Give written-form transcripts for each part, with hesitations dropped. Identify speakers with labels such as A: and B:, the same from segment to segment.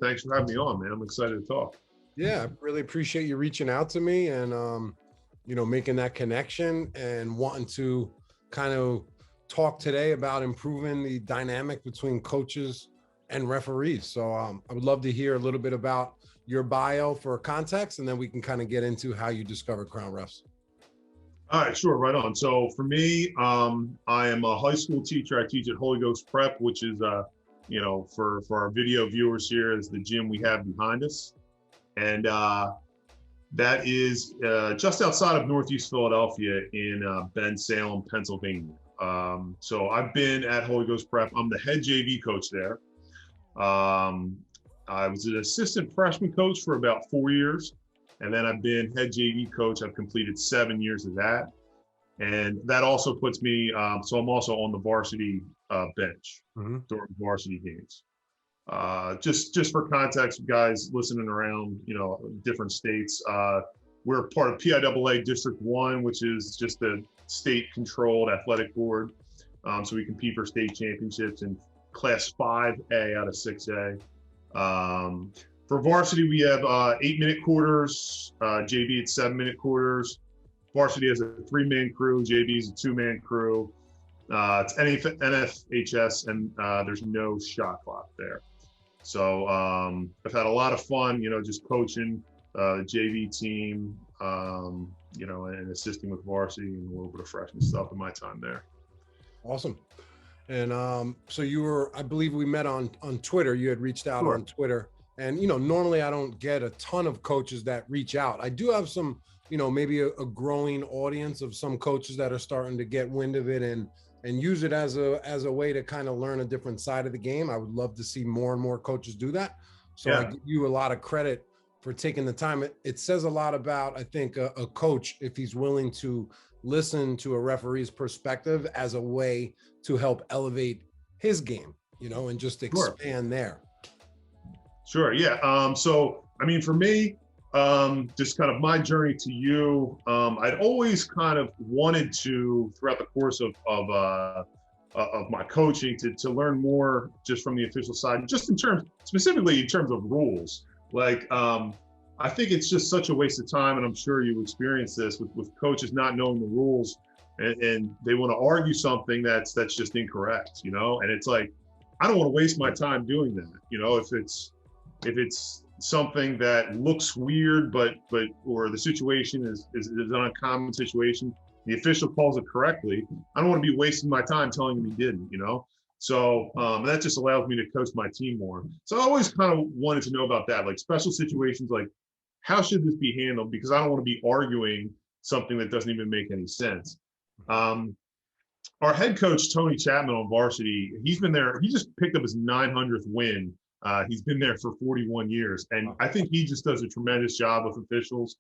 A: Thanks for having me on, man. I'm excited to talk.
B: Yeah, I really appreciate you reaching out to me and making that connection and wanting to kind of talk today about improving the dynamic between coaches and referees. So I would love to hear a little bit about your bio for context, and then we can kind of get into how you discovered Crown Refs.
A: All right, sure, right on. So for me, I am a high school teacher. I teach at Holy Ghost Prep, which is, for our video viewers here, is the gym we have behind us. And that is just outside of Northeast Philadelphia in 𝗵𝗲'𝗀, Pennsylvania. So I've been at Holy Ghost Prep. I'm the head JV coach there. I was an assistant freshman coach for about 4 years. And then I've been head JV coach. I've completed 7 years of that. And that also puts me, so I'm also on the varsity bench during varsity games. Just for context, guys listening around, different states, we're part of PIAA District 1, which is just a state-controlled athletic board. So we compete for state championships in Class 5A out of 6A. For varsity, we have 8-minute quarters, JV at 7-minute quarters. Varsity has a 3-man crew, JV is a 2-man crew. It's NFHS, and there's no shot clock there. So I've had a lot of fun, just coaching the JV team, and assisting with varsity and a little bit of freshman stuff in my time there.
B: Awesome. And so you were, I believe we met on Twitter. You had reached out on Twitter. And, normally I don't get a ton of coaches that reach out. I do have some, maybe a growing audience of some coaches that are starting to get wind of it and use it as a way to kind of learn a different side of the game. I would love to see more and more coaches do that. So I give you a lot of credit for taking the time. It says a lot about, I think, a coach, if he's willing to listen to a referee's perspective as a way to help elevate his game, and just expand there.
A: Sure, yeah. So, I mean, for me, just kind of my journey to you, I'd always kind of wanted to, throughout the course of my coaching, to learn more just from the official side, just specifically in terms of rules. Like, I think it's just such a waste of time, and I'm sure you experience this with coaches not knowing the rules, and they want to argue something that's just incorrect, and it's like, I don't want to waste my time doing that, if it's something that looks weird, or the situation is an uncommon situation, the official calls it correctly, I don't want to be wasting my time telling him he didn't, So that just allows me to coach my team more. So I always kind of wanted to know about that, like special situations, like how should this be handled? Because I don't want to be arguing something that doesn't even make any sense. Our head coach, Tony Chapman on varsity, he's been there, he just picked up his 900th win. He's been there for 41 years, and I think he just does a tremendous job with officials.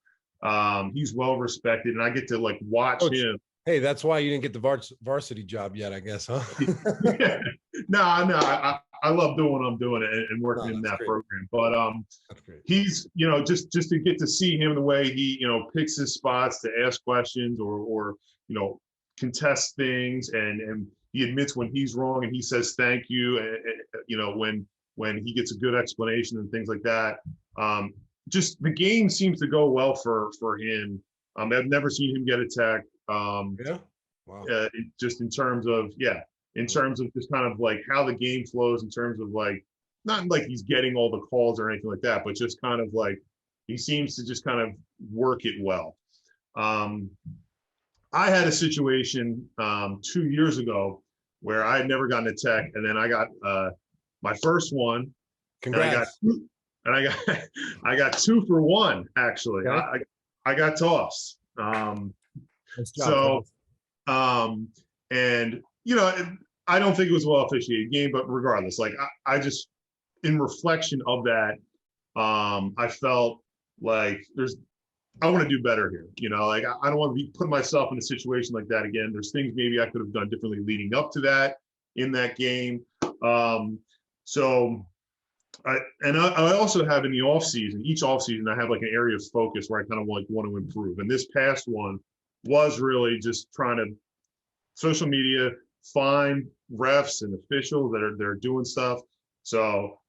A: He's well respected, and I get to watch him.
B: Hey, that's why you didn't get the varsity job yet, I guess, huh?
A: No, I love doing what I'm doing and working in that program. But
B: that's great.
A: He's, just to get to see him the way he, picks his spots to ask questions or contest things, and he admits when he's wrong and he says thank you, when he gets a good explanation and things like that. Just the game seems to go well for him. I've never seen him get a tech. Just in terms of just kind of how the game flows, in terms of not like he's getting all the calls or anything like that, but just kind of he seems to just kind of work it well. I had a situation 2 years ago where I had never gotten a tech, and then I got my first one.
B: Congrats.
A: And I got 2 for 1, actually. Okay. I got tossed. And I don't think it was a well officiated game, but regardless, I just, in reflection of that, I felt like I want to do better here. I don't want to be putting myself in a situation like that again. There's things maybe I could have done differently leading up to that in that game. So I also have in the off season, each off season, I have an area of focus where I kind of want to improve. And this past one was really just trying to social media, find refs and officials that are doing stuff. So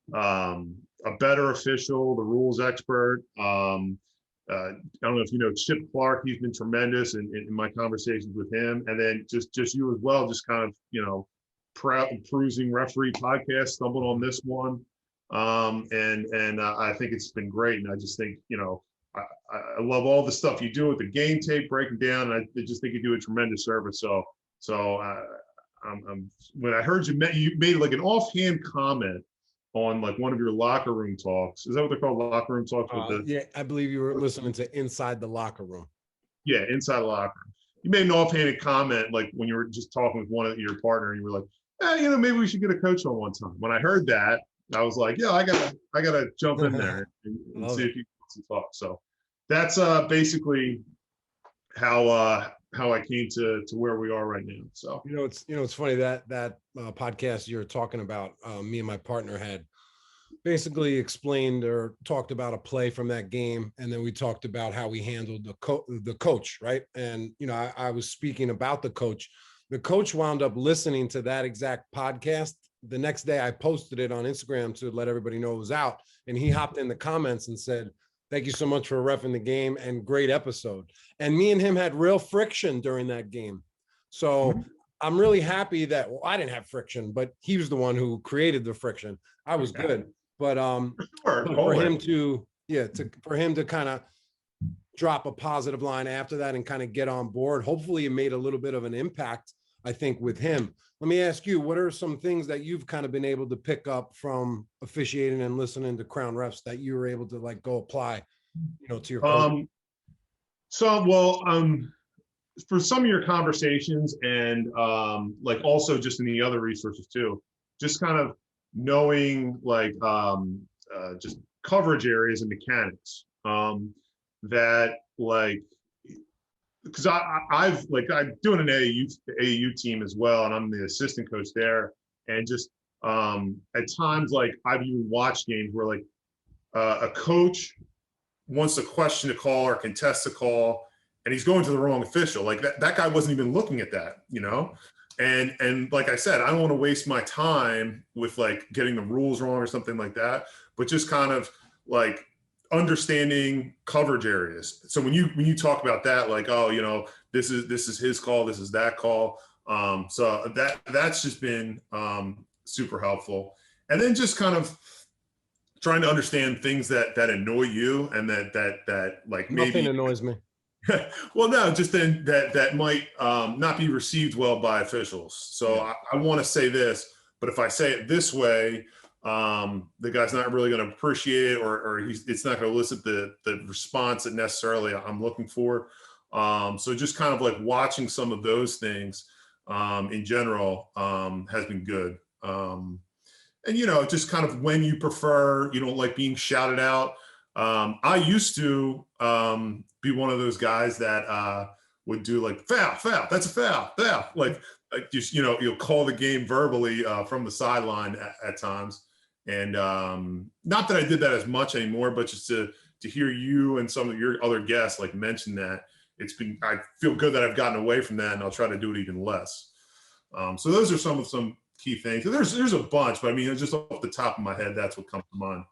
A: a better official, the rules expert. I don't know if you know Chip Clark. He's been tremendous in my conversations with him. And then just you as well, just kind of, perusing referee podcast, stumbled on this one. And I think it's been great. And I just think, I love all the stuff you do with the game tape breaking down. And I just think you do a tremendous service. So when I heard you made like an offhand comment on like one of your locker room talks. Is that what they're called? Locker room talks?
B: Yeah, I believe you were listening to Inside the Locker Room.
A: Yeah, Inside the Locker Room. You made an offhanded comment like when you were just talking with one of your partner, and you were like, maybe we should get a coach on one time. When I heard that, I was like, yeah, I gotta jump in there and see if you can talk. So that's basically how I came to where we are right now. So
B: it's funny that podcast you're talking about, me and my partner had basically explained or talked about a play from that game, and then we talked about how we handled the coach, right? And I was speaking about the coach. The coach wound up listening to that exact podcast. The next day I posted it on Instagram to let everybody know it was out, and he hopped in the comments and said, "Thank you so much for reffing the game and great episode." And me and him had real friction during that game. So I'm really happy that, I didn't have friction, but he was the one who created the friction. I was good. But for him to kind of drop a positive line after that and kind of get on board, hopefully it made a little bit of an impact, I think, with him. Let me ask you, what are some things that you've kind of been able to pick up from officiating and listening to Crown refs that you were able to like go apply, to your coach?
A: For some of your conversations and like also just in the other resources too, just kind of knowing like just coverage areas and mechanics that like, because I'm doing an AAU team as well, and I'm the assistant coach there, and just at times like I've even watched games where like a coach wants a question to call or contest a call, and he's going to the wrong official. Like that guy wasn't even looking at that, And like I said, I don't want to waste my time with like getting the rules wrong or something like that, but just kind of like understanding coverage areas. So when you talk about that, like, this is his call, this is that call. So that's just been super helpful. And then just kind of trying to understand things that annoy you and that like maybe
B: nothing annoys me.
A: Well, no, just then that might not be received well by officials. So yeah. I want to say this, but if I say it this way, the guy's not really going to appreciate it, or it's not going to elicit the response that necessarily I'm looking for. So just kind of like watching some of those things in general has been good. And, just kind of when you prefer, you don't like being shouted out. I used to be one of those guys that would do like foul, that's a foul, like just, you'll call the game verbally from the sideline at times. And not that I did that as much anymore, but just to hear you and some of your other guests like mention that, I feel good that I've gotten away from that, and I'll try to do it even less. So those are some key things. There's a bunch, but I mean, just off the top of my head, that's what comes to mind.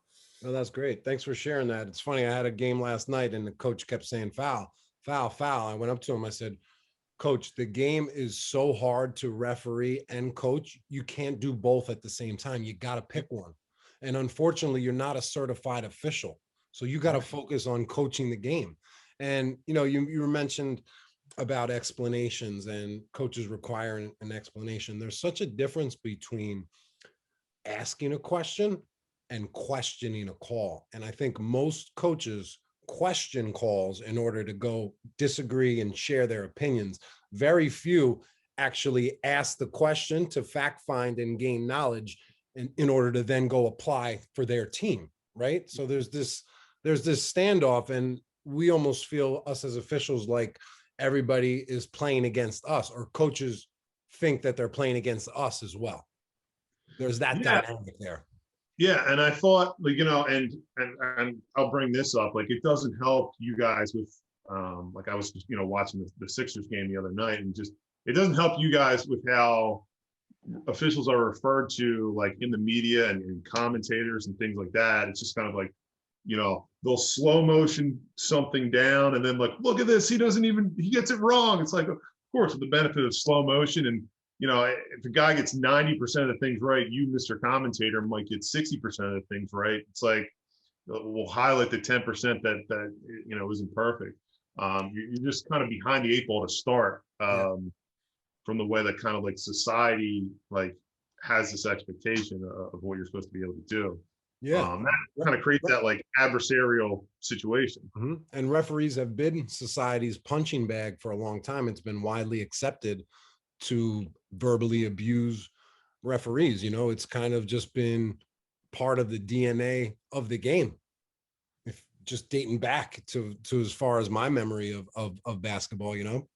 B: Oh, that's great. Thanks for sharing that. It's funny. I had a game last night and the coach kept saying foul, foul, foul. I went up to him. I said, "Coach, the game is so hard to referee and coach. You can't do both at the same time. You got to pick one. And unfortunately, you're not a certified official. So you got to focus on coaching the game." And, you mentioned about explanations and coaches requiring an explanation. There's such a difference between asking a question and questioning a call. And I think most coaches question calls in order to go disagree and share their opinions. Very few actually ask the question to fact find and gain knowledge in order to then go apply for their team, right? So there's this standoff, and we almost feel, us as officials, like everybody is playing against us, or coaches think that they're playing against us as well. There's that dynamic there.
A: Yeah, and I thought, like, and I'll bring this up, like, it doesn't help you guys with, like, I was, watching the Sixers game the other night, and just, it doesn't help you guys with how officials are referred to like in the media and commentators and things like that, it's just kind of like, you know, they'll slow motion something down and then like, look at this, he gets it wrong. It's like, of course, with the benefit of slow motion, and you know, if a guy gets 90% of the things right, you, Mr. Commentator, might get 60% of the things right. It's like, we'll highlight the 10% that you know isn't perfect. You're just kind of behind the eight ball to start, from the way that kind of like society like has this expectation of what you're supposed to be able to do. That kind of creates that like adversarial situation.
B: And referees have been society's punching bag for a long time. It's been widely accepted to verbally abuse referees. You know, it's kind of just been part of the DNA of the game. If just dating back to as far as my memory of basketball, you know?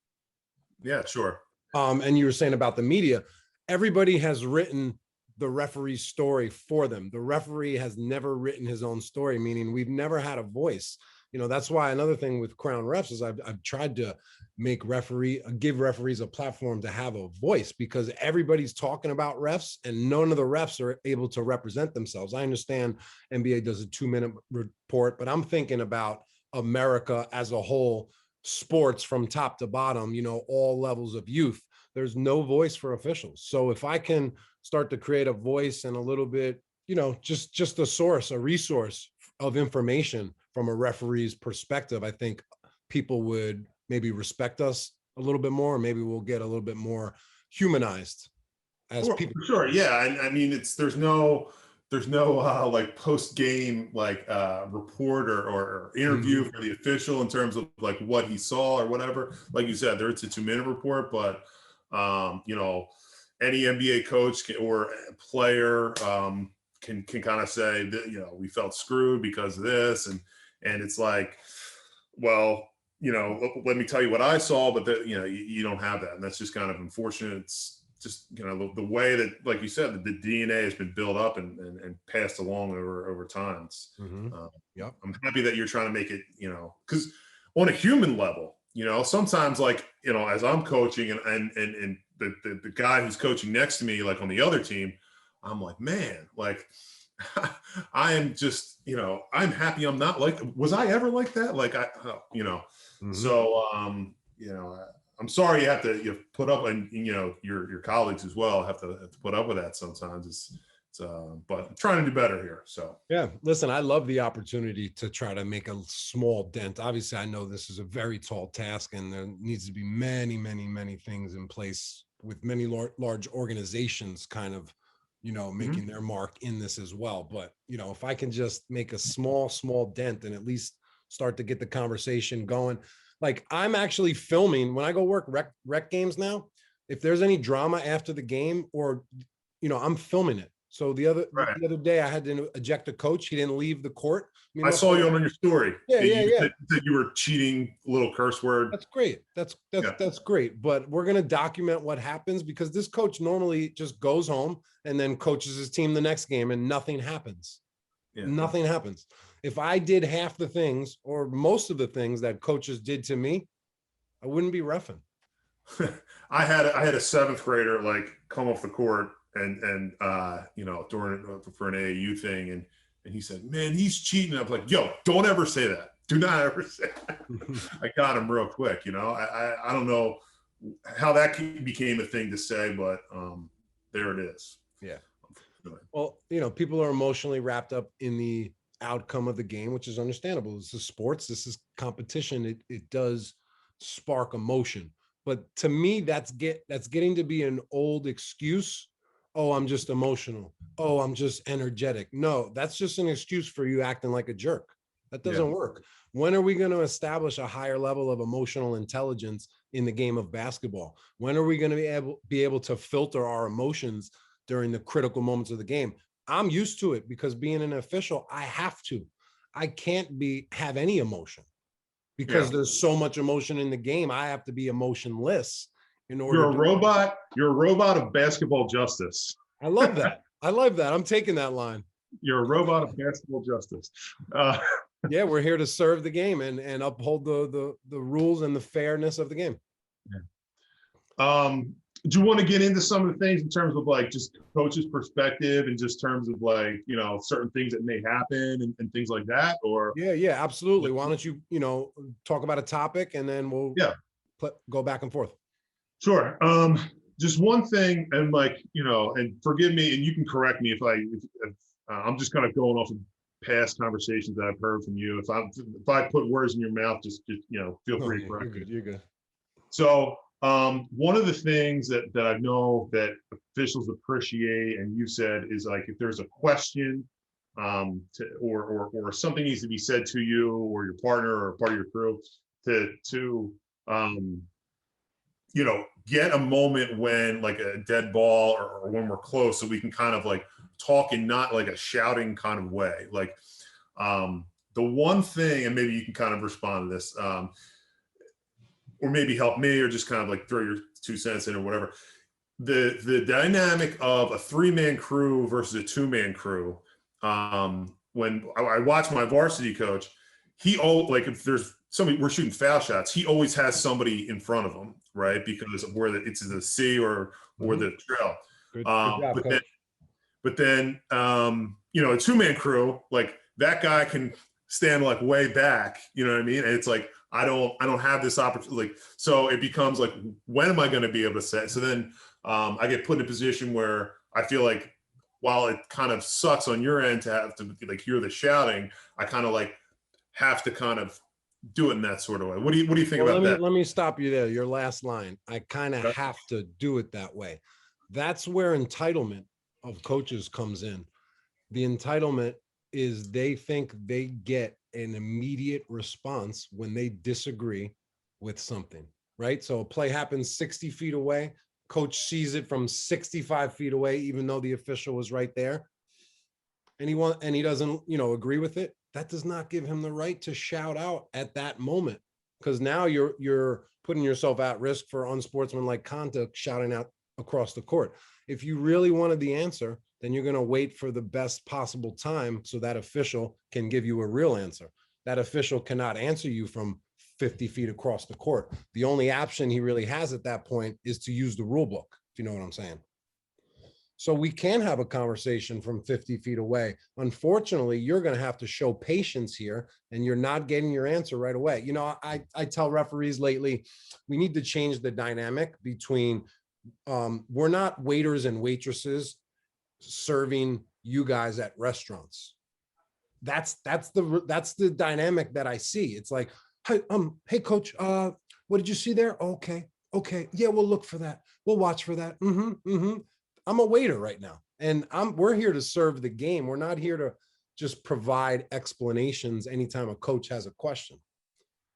A: Yeah, sure.
B: And you were saying about the media, everybody has written the referee's story for them. The referee has never written his own story, meaning we've never had a voice. You know, that's why another thing with Crown Refs is I've tried to give referees a platform to have a voice, because everybody's talking about refs and none of the refs are able to represent themselves. I understand NBA does a 2-minute report, but I'm thinking about America as a whole, sports from top to bottom, you know, all levels of youth. There's no voice for officials. So if I can start to create a voice and a little bit, you know, just a resource of information from a referee's perspective, I think people would maybe respect us a little bit more. Maybe we'll get a little bit more humanized as people.
A: For sure, yeah. And I mean, there's no like post-game like report or interview for the official in terms of like what he saw or whatever. Like you said, it's a 2-minute report, but you know, any NBA coach or player can kind of say that, you know, we felt screwed because of this, and it's like, well, you know, let me tell you what I saw, but that, you know, you don't have that, and that's just kind of unfortunate. It's just, you know, the way that, like you said, the DNA has been built up and passed along over time. I'm happy that you're trying to make it, you know, because on a human level, you know, sometimes like, you know, as I'm coaching and the guy who's coaching next to me, like on the other team, I'm like, man, like I am just, you know, I'm happy I'm not like, was I ever like that? Like you know, so, you know, I'm sorry you have to put up, and you know, your colleagues as well have to put up with that sometimes. But I'm trying to do better here. So
B: yeah, listen, I love the opportunity to try to make a small dent. Obviously, I know this is a very tall task, and there needs to be many, many, many things in place with many large organizations kind of, you know, making their mark in this as well. But, you know, if I can just make a small dent and at least start to get the conversation going. Like, I'm actually filming when I go work rec games now. If there's any drama after the game, or, you know, I'm filming it. So the other day I had to eject a coach. He didn't leave the court.
A: I saw you on your story.
B: Yeah.
A: Said you were cheating, a little curse word.
B: That's great. That's great. But we're going to document what happens, because this coach normally just goes home and then coaches his team the next game and nothing happens. Nothing happens. If I did half the things or most of the things that coaches did to me, I wouldn't be reffing.
A: I had a 7th grader like come off the court and you know, during for an AAU thing, and he said, man, he's cheating. I was like, yo, don't ever say that. Do not ever say that. I got him real quick. You know, I don't know how that became a thing to say, but there it is.
B: Yeah. Well, you know, people are emotionally wrapped up in the outcome of the game, which is understandable. This is sports. This is competition. It does spark emotion. But to me, that's getting to be an old excuse. Oh, I'm just emotional. Oh, I'm just energetic. No, that's just an excuse for you acting like a jerk. That doesn't work. When are we going to establish a higher level of emotional intelligence in the game of basketball? When are we going to be able to filter our emotions during the critical moments of the game? I'm used to it, because being an official, I have to. I can't have any emotion, because there's so much emotion in the game. I have to be emotionless in order.
A: You're a robot. You're a robot of basketball justice.
B: I love that. I love that. I'm taking that line.
A: You're a robot of basketball justice.
B: Yeah, we're here to serve the game and uphold the rules and the fairness of the game.
A: do you want to get into some of the things in terms of like just coach's perspective and just terms of like, you know, certain things that may happen and things like that? Or
B: Yeah, absolutely. Why don't you, talk about a topic and then we'll go back and forth.
A: Sure. Just one thing, and like, you know, and forgive me, and you can correct me if I'm just kind of going off of past conversations that I've heard from you. If I put words in your mouth, just you know, feel free to correct me.
B: You're good.
A: So one of the things that I know that officials appreciate, and you said, is like if there's a question or something needs to be said to you or your partner or part of your crew to you know, get a moment when like a dead ball or when we're close, so we can kind of like talk in not like a shouting kind of way. Like the one thing, and maybe you can kind of respond to this, or maybe help me, or just kind of like throw your 2 cents in or whatever. The dynamic of a 3-man crew versus a 2-man crew. When I watch my varsity coach, like if there's somebody, we're shooting foul shots, he always has somebody in front of him, right? Because of where it's the C or the trail.
B: Good job, coach.
A: But then you know, a 2-man crew, like that guy can stand like way back, you know what I mean? And it's like, I don't have this opportunity. Like, so it becomes like, when am I going to be able to set? So then I get put in a position where I feel like, while it kind of sucks on your end to have to like hear the shouting, I kind of like have to kind of do it in that sort of way. What do you think about that?
B: Let me stop you there. Your last line. I kind of have to do it that way. That's where entitlement of coaches comes in. The entitlement is they think they get an immediate response when they disagree with something, right? So a play happens 60 feet away. Coach sees it from 65 feet away, even though the official was right there. And he doesn't, agree with it. That does not give him the right to shout out at that moment, because now you're putting yourself at risk for unsportsmanlike conduct, shouting out across the court. If you really wanted the answer, then you're going to wait for the best possible time so that official can give you a real answer. That official cannot answer you from 50 feet across the court. The only option he really has at that point is to use the rule book, if you know what I'm saying. So we can have a conversation from 50 feet away. Unfortunately, you're going to have to show patience here, and you're not getting your answer right away. I tell referees lately, we need to change the dynamic between, we're not waiters and waitresses serving you guys at restaurants. That's the dynamic that I see. It's like, hey coach, what did you see there? Okay, yeah, we'll look for that. We'll watch for that. I'm a waiter right now, and we're here to serve the game. We're not here to just provide explanations anytime a coach has a question.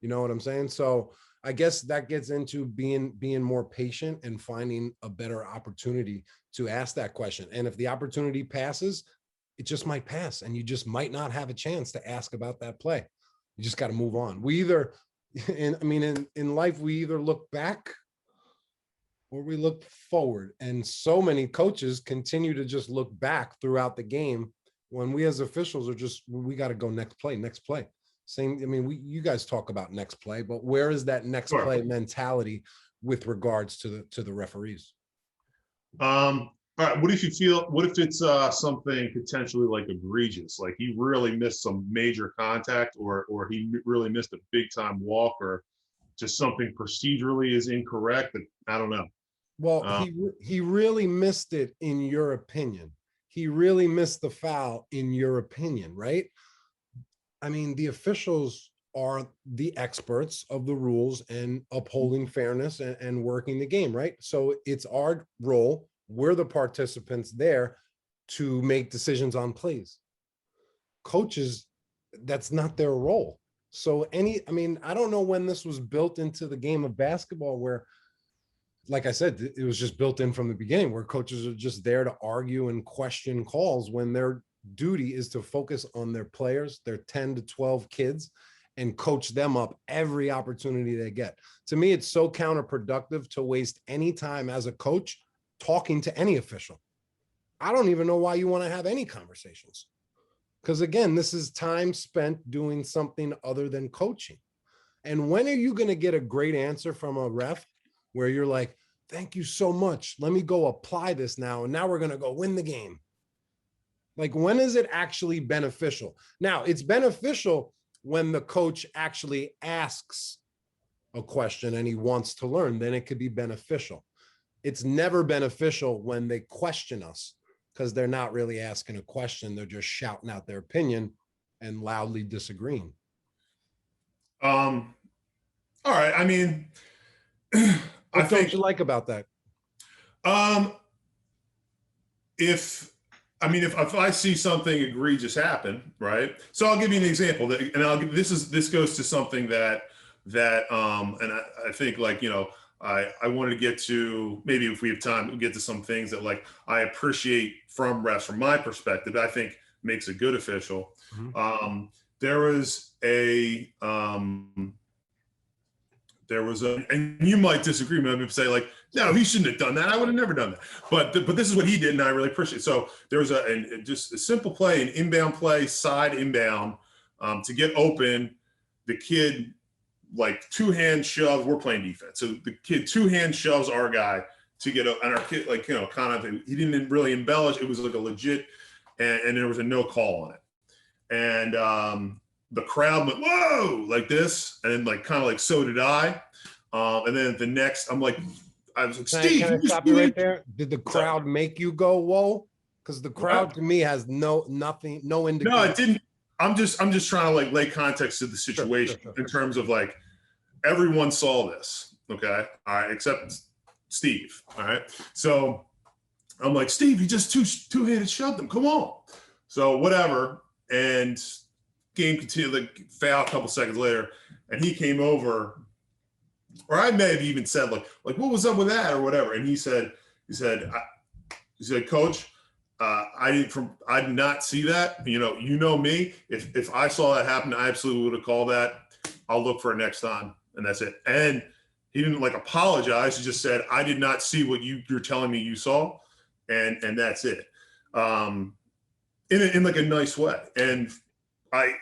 B: You know what I'm saying? So I guess that gets into being more patient and finding a better opportunity to ask that question. And if the opportunity passes, it just might pass, and you just might not have a chance to ask about that play. You just got to move on. In life, we either look back or we look forward. And so many coaches continue to just look back throughout the game when we as officials we got to go next play. Same, you guys talk about next play, but where is that next play mentality with regards to the referees?
A: All right, what if it's something potentially like egregious, like he really missed some major contact, or he really missed a big time walk, or just something procedurally is incorrect that I don't know.
B: Well, he really missed it in your opinion. He really missed the foul in your opinion, right? The officials are the experts of the rules and upholding fairness and working the game, right? So it's our role. We're the participants there to make decisions on plays. Coaches, that's not their role. So I don't know when this was built into the game of basketball, where, like I said, it was just built in from the beginning, where coaches are just there to argue and question calls when their duty is to focus on their players, their 10 to 12 kids, and coach them up every opportunity they get. To me, it's so counterproductive to waste any time as a coach talking to any official. I don't even know why you want to have any conversations. Because again, this is time spent doing something other than coaching. And when are you going to get a great answer from a ref where you're like, thank you so much. Let me go apply this now. And now we're going to go win the game. Like, when is it actually beneficial? Now, it's beneficial when the coach actually asks a question and he wants to learn, then it could be beneficial. It's never beneficial when they question us, because they're not really asking a question. They're just shouting out their opinion and loudly disagreeing.
A: All right. I mean,
B: what don't you like about that?
A: If I see something egregious happen, right? So I'll give you an example that, and this goes to something that and I think, like, you know, I wanted to get to, maybe if we have time, we'll get to some things that, like, I appreciate from refs from my perspective, I think makes a good official. Mm-hmm. There was and you might disagree with me and say, like, no, he shouldn't have done that. I would have never done that. But this is what he did, and I really appreciate it. So there was just a simple play, an inbound play, side inbound, to get open. The kid, like, two-hand shove. We're playing defense, so the kid two-hand shoves our guy to get up, and our kid, like, you know, kind of, he didn't really embellish. It was like a legit, and there was a no call on it, and the crowd went, whoa, like this, and then, like, kind of like, so did I. And then the next, I was like, Steve,
B: can I stop you right there? Did the crowd make you go, whoa? Because the crowd to me has no indication.
A: No, it didn't. I'm just trying to, like, lay context to the situation in terms of, like, everyone saw this, okay? All right, except Steve. All right. So I'm like, Steve, you just two-handed shoved him. Come on. So whatever. And game continued, like, foul a couple seconds later, and he came over, or I may have even said, like what was up with that or whatever. And he said, Coach, I did not see that. You know me. If I saw that happen, I absolutely would have called that. I'll look for it next time, and that's it. And he didn't, like, apologize. He just said, I did not see what you're telling me you saw, and that's it. In like a nice way. And I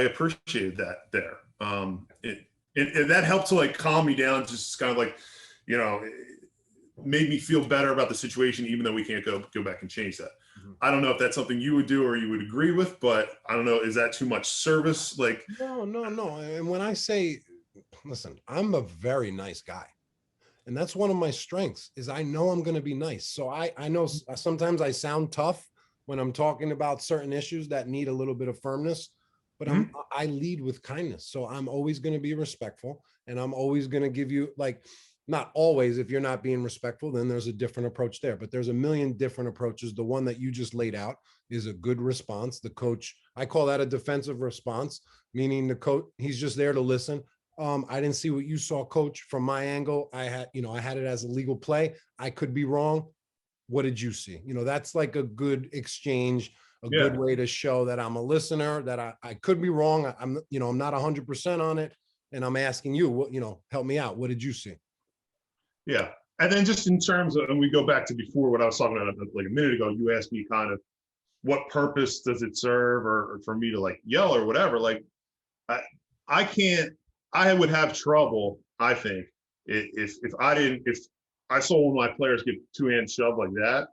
A: appreciated that there. And that helped to, like, calm me down, just kind of, like, you know, it made me feel better about the situation, even though we can't go back and change that. Mm-hmm. I don't know if that's something you would do or you would agree with, but I don't know, is that too much service? Like,
B: no. And when I say, listen, I'm a very nice guy, and that's one of my strengths, is I know I'm going to be nice. So I know sometimes I sound tough when I'm talking about certain issues that need a little bit of firmness, but mm-hmm. I lead with kindness. So I'm always going to be respectful, and I'm always going to give you, like, not always, if you're not being respectful, then there's a different approach there, but there's a million different approaches. The one that you just laid out is a good response. The coach, I call that a defensive response, meaning the coach, he's just there to listen. I didn't see what you saw, Coach. From my angle, I had it as a legal play. I could be wrong. What did you see? That's like a good exchange, good way to show that I'm a listener, that I could be wrong. I'm not 100% on it. And I'm asking you, help me out. What did you see?
A: Yeah. And then just in terms of, and we go back to before what I was talking about like a minute ago, you asked me kind of what purpose does it serve, or for me to, like, yell or whatever. Like, I would have trouble, I think, if I saw one of my players get two-hand shoved like that,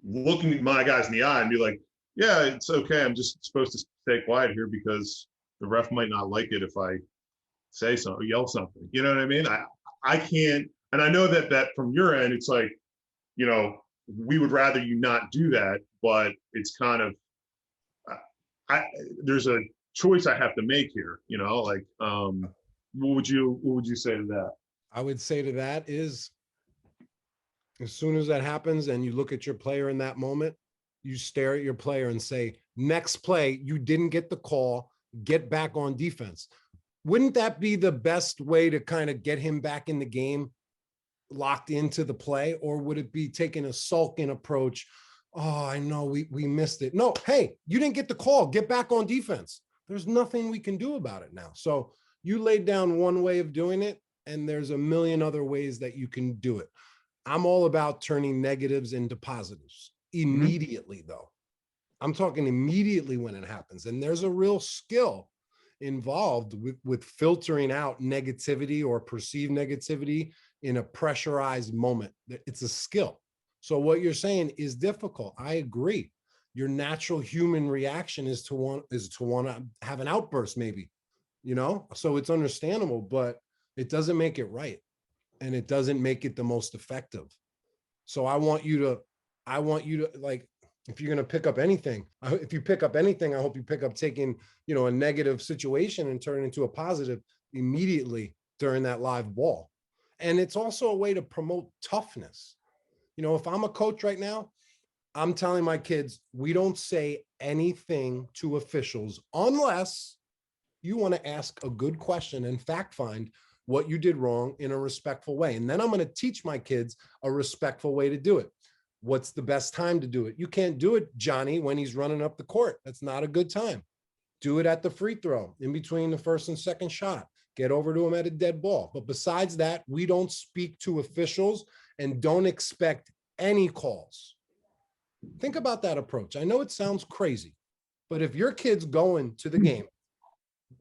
A: looking at my guys in the eye and be like, yeah, it's okay. I'm just supposed to stay quiet here because the ref might not like it if I say something or yell something. You know what I mean? I can't, and I know that from your end, it's like, we would rather you not do that, but it's kind of, there's a choice I have to make here, like, what would you say to that?
B: I would say to that is, as soon as that happens and you look at your player in that moment, you stare at your player and say, next play, you didn't get the call, get back on defense. Wouldn't that be the best way to kind of get him back in the game, locked into the play? Or would it be taking a sulking approach? Oh, I know we missed it. No, hey, you didn't get the call, get back on defense. There's nothing we can do about it now. So you laid down one way of doing it, and there's a million other ways that you can do it. I'm all about turning negatives into positives immediately, though. I'm talking immediately when it happens. And there's a real skill involved with filtering out negativity or perceived negativity in a pressurized moment. It's a skill. So what you're saying is difficult. I agree. Your natural human reaction is to want to have an outburst, maybe, you know? So it's understandable, but it doesn't make it right. And it doesn't make it the most effective. So I want you to like, if you're going to pick up anything, if you pick up anything, I hope you pick up taking, you know, a negative situation and turn it into a positive immediately during that live ball. And it's also a way to promote toughness. You know, if I'm a coach right now, I'm telling my kids, we don't say anything to officials unless you want to ask a good question and fact find what you did wrong in a respectful way. And then I'm going to teach my kids a respectful way to do it. What's the best time to do it? You can't do it, Johnny, when he's running up the court. That's not a good time. Do it at the free throw, in between the first and second shot. Get over to him at a dead ball. But besides that, we don't speak to officials and don't expect any calls. Think about that approach. I know it sounds crazy, but if your kid's going to the game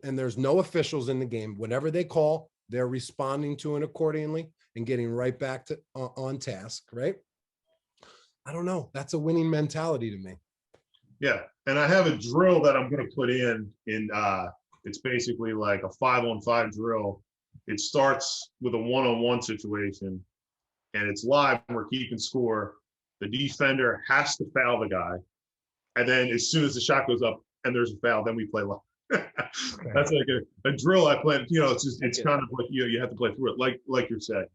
B: and there's no officials in the game, whatever they call, they're responding to it accordingly and getting right back to on task, right? I don't know. That's a winning mentality to me.
A: Yeah, and I have a drill that I'm going to put in it's basically like a 5-on-5 drill. It starts with a 1-on-1 situation, and it's live. We're keeping score. The defender has to foul the guy, and then as soon as the shot goes up and there's a foul, then we play live. That's like a drill I play. You know, it's kind of like you have to play through it, like you're saying.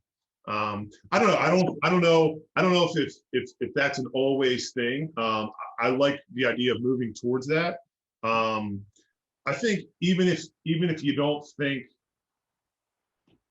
A: I don't know. I don't know if that's an always thing. I like the idea of moving towards that. I think even if you don't think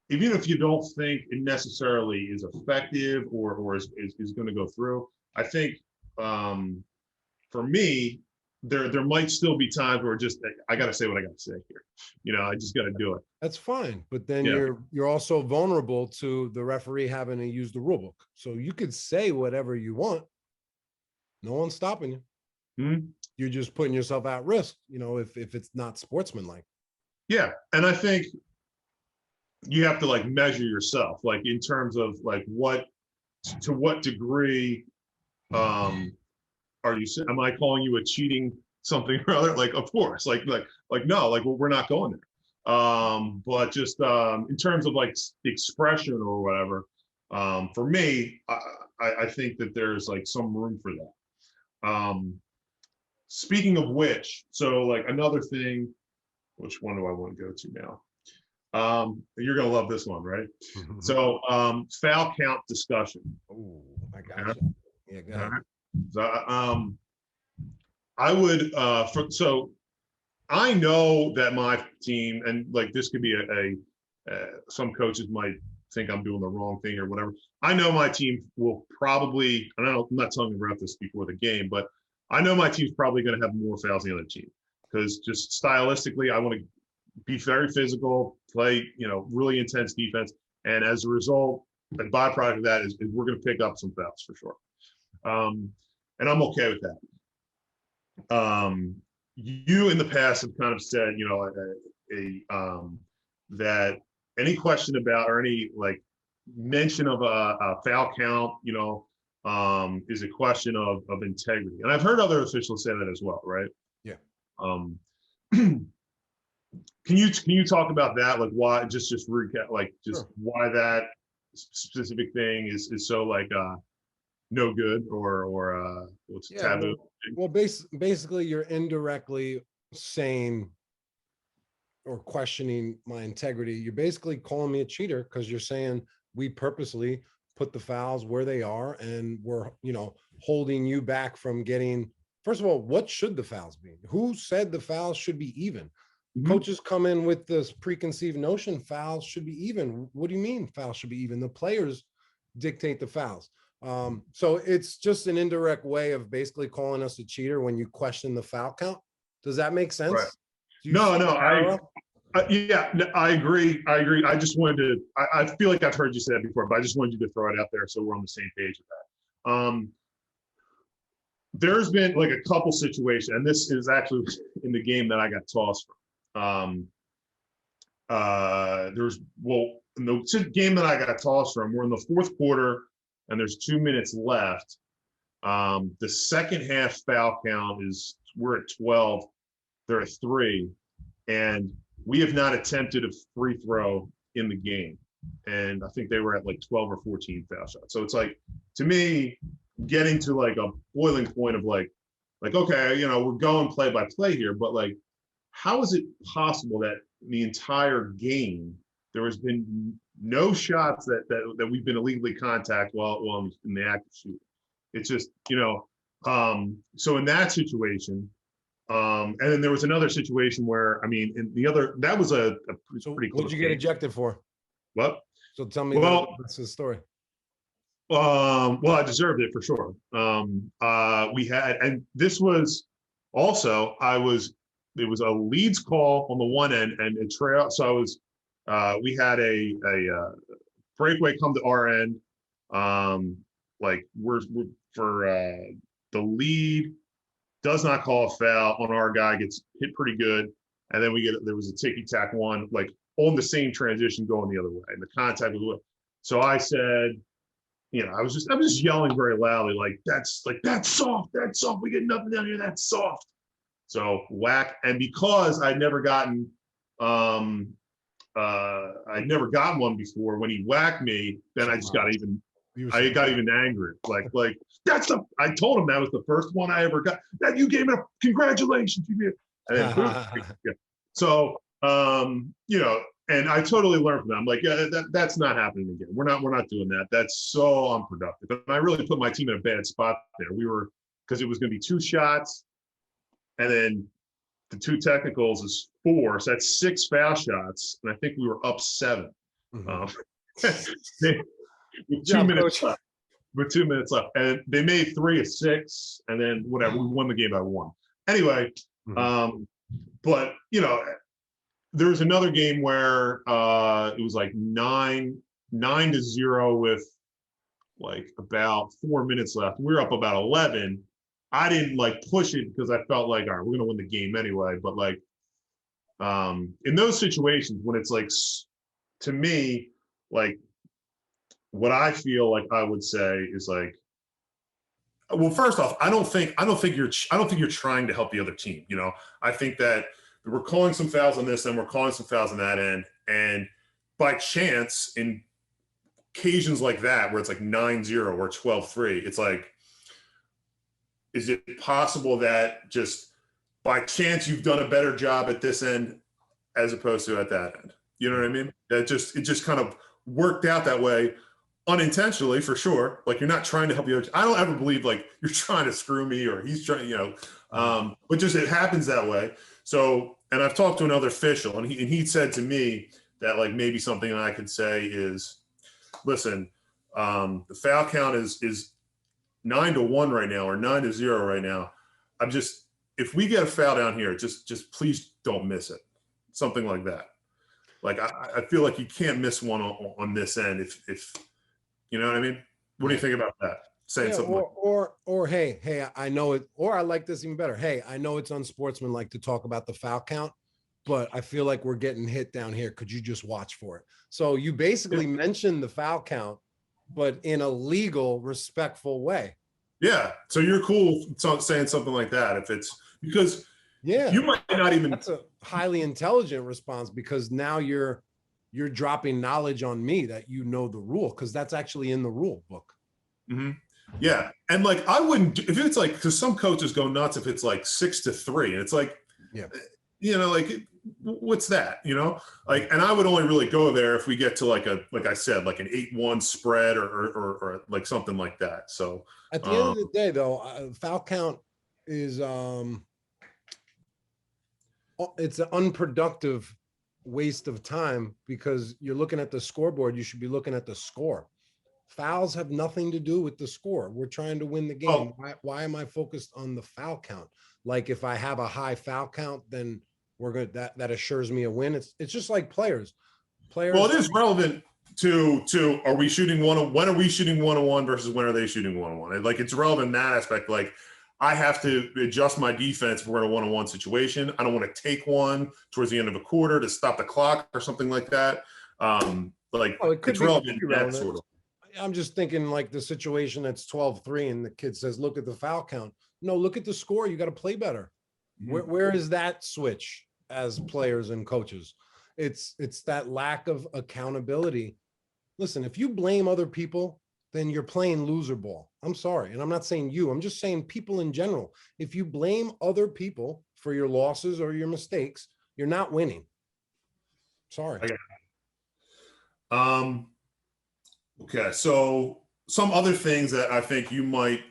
A: it necessarily is effective or is going to go through, I think for me, there might still be times where just I got to say what I got to say here. You know, I just got to do it.
B: That's fine, but then you're also vulnerable to the referee having to use the rule book. So you could say whatever you want. No one's stopping you.
A: Mm-hmm.
B: You're just putting yourself at risk, you know, if it's not sportsmanlike.
A: Yeah, and I think you have to like measure yourself, like in terms of like to what degree am I calling you a cheating something or other? Like, of course, like no, like well, we're not going there. But just in terms of like expression or whatever, for me, I think that there's like some room for that. Speaking of which, so like another thing, which one do I want to go to now? You're gonna love this one, right? So foul count discussion.
B: Oh, I got you. Yeah, go ahead.
A: So I would so I know that my team, and like this could be some coaches might think I'm doing the wrong thing or whatever. I know my team will probably, and I'm not telling you about this before the game, but I know my team's probably going to have more fouls than the other team because just stylistically, I want to be very physical, play, you know, really intense defense. And as a result, the byproduct of that is we're going to pick up some fouls for sure. And I'm okay with that. You in the past have kind of said, you know, that any question about or any like mention of a foul count, you know, is a question of integrity. And I've heard other officials say that as well, right?
B: Yeah.
A: Can you talk about that? Like why, just recap, like just
B: Sure.
A: why that specific thing is so like no good or what's taboo?
B: Well, basically you're indirectly saying or questioning my integrity. You're basically calling me a cheater because you're saying we purposely put the fouls where they are and we're, you know, holding you back from getting. First of all, what should the fouls be? Who said the fouls should be even? Mm-hmm. Coaches come in with this preconceived notion fouls should be even. What do you mean fouls should be even? The players dictate the fouls. So it's just an indirect way of basically calling us a cheater when you question the foul count. Does that make sense?
A: Right. No, I agree. I just wanted to, I feel like I've heard you say that before, but I just wanted you to throw it out there so we're on the same page with that. There's been like a couple situations, and this is actually in the game that I got tossed from. the game that I got tossed from, we're in the fourth quarter and there's 2 minutes left. The second half foul count is, we're at 12, they're at 3, and we have not attempted a free throw in the game. And I think they were at like 12 or 14 foul shots. So it's like, to me, getting to like a boiling point of like, okay, you know, we're going play by play here, but like, how is it possible that the entire game there has been no shots that we've been illegally contacted while in the act of shooting? It's just, you know, so in that situation, and then there was another situation where, I mean, in the other, that was a
B: So
A: pretty
B: what
A: close
B: did you get
A: game.
B: ejected for?
A: What?
B: So tell me that's the story.
A: Well, I deserved it for sure. We had, and this was also, it was a leads call on the one end and a trail. So I was, we had a breakaway come to our end. Like we're for the lead does not call a foul on our guy, gets hit pretty good. And then there was a ticky-tack one, like on the same transition going the other way. And the contact was, so I said, you know, I was just yelling very loudly, that's soft, we get nothing down here, that's soft. So whack, and because I'd never gotten one before, when he whacked me, then I just got even angry. Like I told him that was the first one I ever got. That you gave me congratulations. And then, so you know, and I totally learned from that. I'm like, yeah, that's not happening again. We're not doing that. That's so unproductive. And I really put my team in a bad spot there. Because it was going to be 2 shots, and then the 2 technicals is 4, so that's 6 foul shots, and I think we were up 7. With 2 minutes left. With 2 minutes left, and they made 3 of 6, and then whatever, we won the game by 1. Anyway, but you know, there was another game where it was like 9-0 with like about 4 minutes left. We were up about 11. I didn't like push it because I felt like, all right, we're gonna win the game anyway. But like, in those situations when it's like, to me, like, what I feel like I would say is like, well, first off, I don't think you're trying to help the other team. You know, I think that we're calling some fouls on this and we're calling some fouls on that end, and by chance, in occasions like that where it's like 9-0 or 12-3, it's like, is it possible that just by chance you've done a better job at this end as opposed to at that end? You know what I mean? It just kind of worked out that way unintentionally, for sure. Like, you're not trying to help you. I don't ever believe like you're trying to screw me or he's trying, you know, but just it happens that way. So, and I've talked to another official, and he said to me that like maybe something I could say is, listen, the foul count is 9-1 right now, or 9-0 right now. If we get a foul down here, just please don't miss it. Something like that. Like, I feel like you can't miss one on this end if you know what I mean? What do you think about that? Saying something
B: or hey, I know it, or I like this even better. Hey, I know it's unsportsmanlike to talk about the foul count, but I feel like we're getting hit down here. Could you just watch for it? So you basically mentioned the foul count, but in a legal, respectful way. Yeah.
A: So you're cool saying something like that if it's because you might not even.
B: That's a highly intelligent response, because now you're dropping knowledge on me that you know the rule, because that's actually in the rule book.
A: Yeah, and like I wouldn't if it's like, because some coaches go nuts if it's like 6-3, and it's like, you know, like what's that, you know, like, and I would only really go there if we get to like I said, like an 8-1 spread or like something like that. So
B: at the end of the day, though, foul count is it's an unproductive waste of time, because you're looking at the scoreboard. You should be looking at the score. Fouls have nothing to do with the score. We're trying to win the game. Why am I focused on the foul count? Like, if I have a high foul count, then we're good. That assures me a win. It's just like players.
A: Well, it is relevant to are we shooting when are we shooting 1-on-1 versus when are they shooting 1-on-1? Like, it's relevant in that aspect. Like, I have to adjust my defense if we're in a 1-on-1 situation. I don't want to take one towards the end of a quarter to stop the clock or something like that. like
B: Oh, it could
A: it's
B: be
A: relevant in that
B: relevant.
A: sort of.
B: I'm just thinking like the situation that's 12-3 and the kid says, look at the foul count. No, look at the score. You got to play better. Where is that switch as players and coaches? It's that lack of accountability. Listen, if you blame other people, then you're playing loser ball. I'm sorry. And I'm not saying you, I'm just saying people in general. If you blame other people for your losses or your mistakes, you're not winning. Sorry.
A: Okay. So some other things that I think you might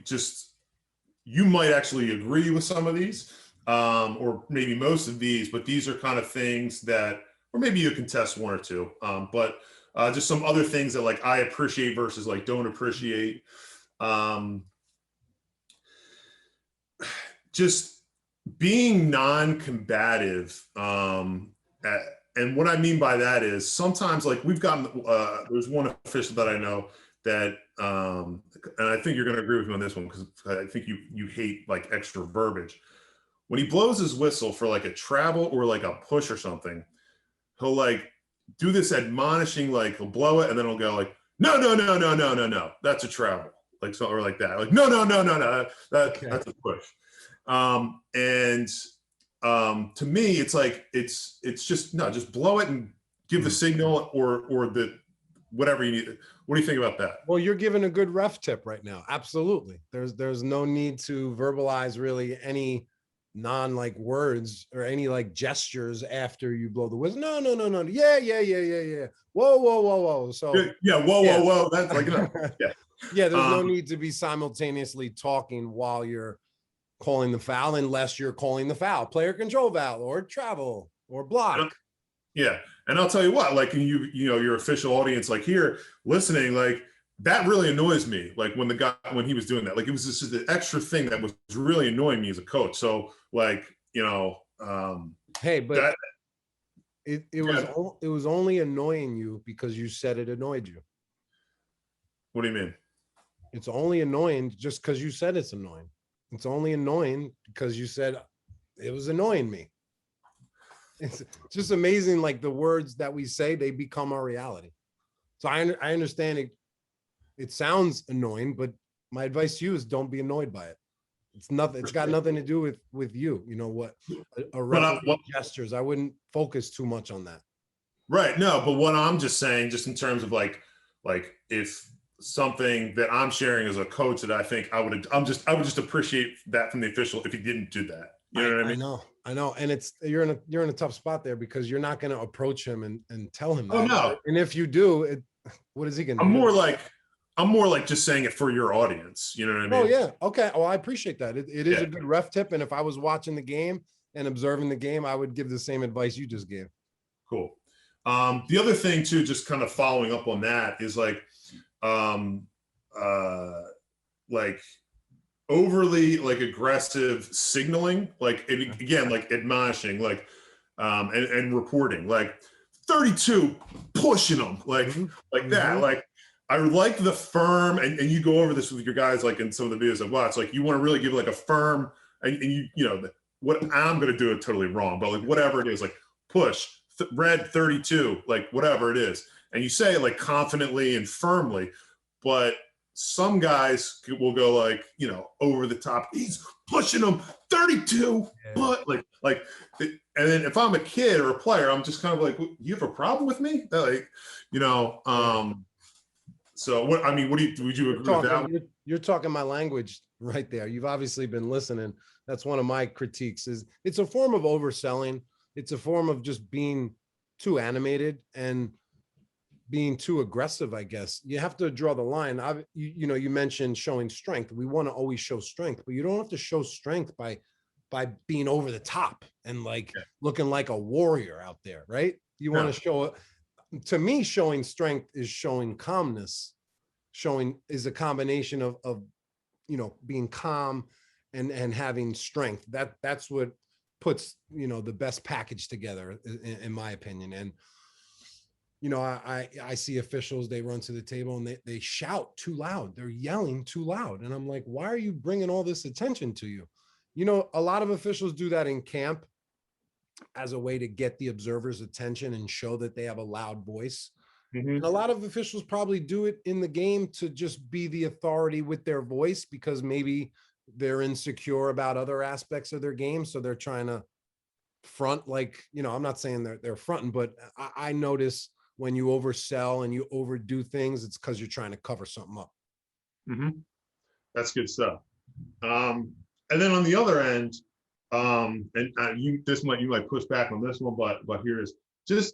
A: actually agree with some of these, or maybe most of these, but these are kind of things that, or maybe you can test one or two, but just some other things that like I appreciate versus like don't appreciate. Just being non-combative. And what I mean by that is sometimes like we've gotten, there's one official that I know that, and I think you're going to agree with me on this one because I think you hate like extra verbiage. When he blows his whistle for like a travel or like a push or something, he'll like do this admonishing, like he'll blow it and then he'll go like, no, that's a travel, like so, or like that, like no, that's a push. To me, it's like it's just no, just blow it and give the signal or the whatever you need. What do you think about that?
B: Well, you're giving a good ref tip right now. Absolutely. There's no need to verbalize really any like words or any like gestures after you blow the whistle. No. Yeah. Whoa. So
A: whoa. That's like no. Yeah.
B: Yeah, there's no need to be simultaneously talking while you're calling the foul unless you're calling the foul, player control foul or travel or block.
A: Yeah. And I'll tell you what, like you know, your official audience, like here listening, like that really annoys me. Like when he was doing that, like it was just an extra thing that was really annoying me as a coach. So like, you know,
B: hey, but it was only annoying you because you said it annoyed you.
A: What do you mean?
B: It's only annoying just because you said it's annoying. It's only annoying because you said it was annoying me. It's just amazing, like the words that we say, they become our reality. So I understand it. It sounds annoying, but my advice to you is don't be annoyed by it. It's nothing. It's got nothing to do with you. You know what? Gestures. I wouldn't focus too much on that.
A: Right. No, but what I'm just saying, just in terms of like if something that I'm sharing as a coach that I think I would just appreciate that from the official if he didn't do that. You know what I mean?
B: I know. And it's you're in a tough spot there because you're not going to approach him and tell him that.
A: Oh no.
B: And if you do, what is he going to do?
A: I'm more like just saying it for your audience. You know what I mean?
B: Oh yeah. Okay. Oh, I appreciate that. It is a good ref tip. And if I was watching the game and observing the game, I would give the same advice you just gave.
A: Cool. The other thing too, just kind of following up on that is like overly like aggressive signaling, like again, like admonishing, like and reporting, like 32 pushing them, like that. Like I like the firm, and you go over this with your guys, like in some of the videos I've watched, like you want to really give like a firm, and you know what I'm gonna do it totally wrong, but like whatever it is, like push red 32, like whatever it is, and you say it like confidently and firmly, but some guys will go like, you know, over the top. He's pushing them 32, but like, and then if I'm a kid or a player, I'm just kind of like, you have a problem with me? Like, you know, so what, I mean, would you agree with that?
B: You're talking my language right there. You've obviously been listening. That's one of my critiques is it's a form of overselling. It's a form of just being too animated and being too aggressive, I guess. You have to draw the line. You know, you mentioned showing strength. We want to always show strength, but you don't have to show strength by being over the top and like looking like a warrior out there, right? You want to show it. To me, showing strength is showing calmness. Showing is a combination of you know, being calm and having strength. That's what puts, you know, the best package together, in my opinion. And you know, I see officials, they run to the table and they shout too loud. They're yelling too loud. And I'm like, why are you bringing all this attention to you? You know, a lot of officials do that in camp as a way to get the observer's attention and show that they have a loud voice. And a lot of officials probably do it in the game to just be the authority with their voice, because maybe they're insecure about other aspects of their game. So they're trying to front, like, you know, I'm not saying they're fronting, but I notice when you oversell and you overdo things, it's because you're trying to cover something up.
A: That's good stuff. And then on the other end, and you might push back on this one, but here is just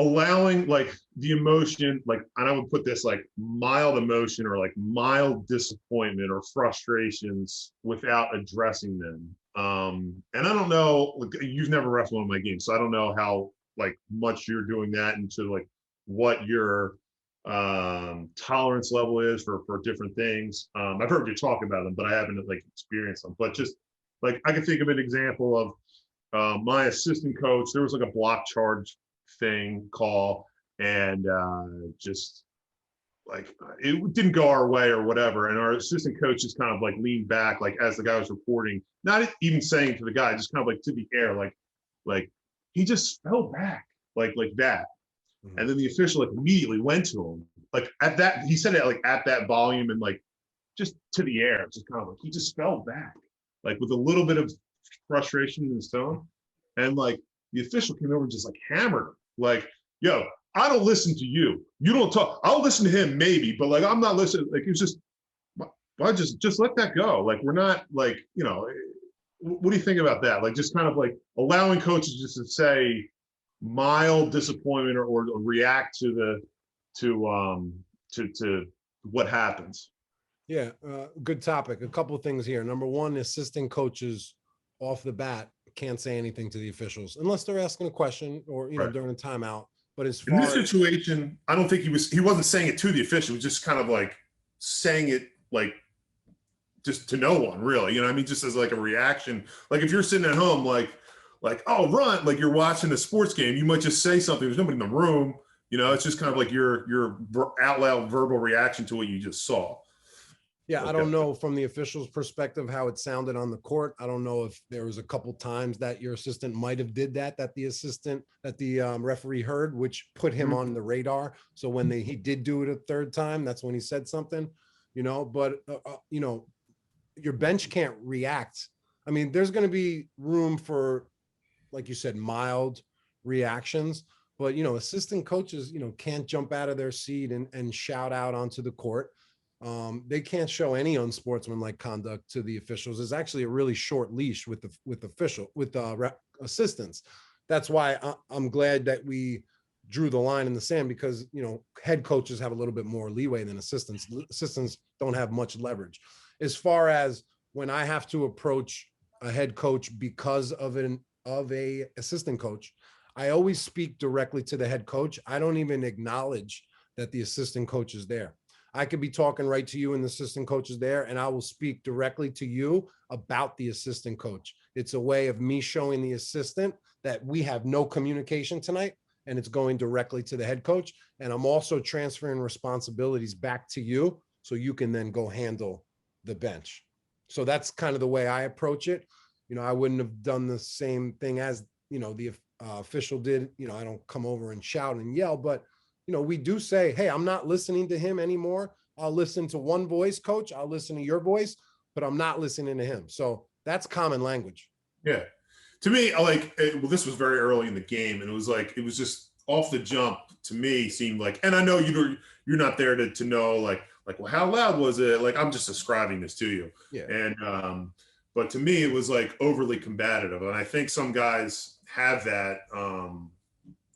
A: allowing like the emotion, like, and I would put this like mild emotion or like mild disappointment or frustrations without addressing them. And I don't know, like, you've never wrestled one of my games, so I don't know how like much you're doing that into like what your tolerance level is for different things. I've heard you talk about them, but I haven't like experienced them. But just like I can think of an example of my assistant coach. There was like a block charge thing call, and just like it didn't go our way or whatever, and our assistant coach just kind of like leaned back, like as the guy was reporting, not even saying to the guy, just kind of like to the air, like he just fell back like that. And then the official like immediately went to him, like at that, he said it like at that volume and like just to the air, just kind of like he just fell back, like with a little bit of frustration in his tone. And like the official came over and just like hammered him, like, yo, I don't listen to you. You don't talk. I'll listen to him maybe, but like I'm not listening. Like it's just, why just let that go? Like we're not like, you know, what do you think about that? Like just kind of like allowing coaches just to say mild disappointment or react to what happens.
B: Yeah, good topic. A couple of things here. Number one, assistant coaches off the bat can't say anything to the officials unless they're asking a question or, you know, during a timeout. But as far
A: in this situation, I don't think he wasn't saying it to the official. He was just kind of like saying it like just to no one, really. You know what I mean? Just as like a reaction. Like if you're sitting at home, like, oh, run, like you're watching a sports game, you might just say something. There's nobody in the room. You know, it's just kind of like your out loud verbal reaction to what you just saw.
B: Yeah, okay. I don't know from the official's perspective how it sounded on the court. I don't know if there was a couple times that your assistant might have did that the referee heard, which put him on the radar. So when he did do it a third time, that's when he said something, you know. But you know, your bench can't react. I mean, there's going to be room for, like you said, mild reactions, but you know, assistant coaches, you know, can't jump out of their seat and shout out onto the court. They can't show any unsportsmanlike conduct to the officials. There's actually a really short leash with assistants. That's why I'm glad that we drew the line in the sand, because, you know, head coaches have a little bit more leeway than assistants. Assistants don't have much leverage. As far as when I have to approach a head coach because of a assistant coach, I always speak directly to the head coach. I don't even acknowledge that the assistant coach is there. I could be talking right to you and the assistant coach is there, and I will speak directly to you about the assistant coach. It's a way of me showing the assistant that we have no communication tonight, and it's going directly to the head coach. And I'm also transferring responsibilities back to you so you can then go handle the bench. So that's kind of the way I approach it. You know, I wouldn't have done the same thing as, you know, the official did. You know, I don't come over and shout and yell, but you know, we do say, hey, I'm not listening to him anymore. I'll listen to one voice, coach. I'll listen to your voice, but I'm not listening to him. So that's common language.
A: Yeah. To me, well, this was very early in the game, and it was just off the jump to me seemed like, and I know you're not there to know like, well, how loud was it? Like, I'm just describing this to you.
B: Yeah.
A: And, but to me, it was like overly combative. And I think some guys have that,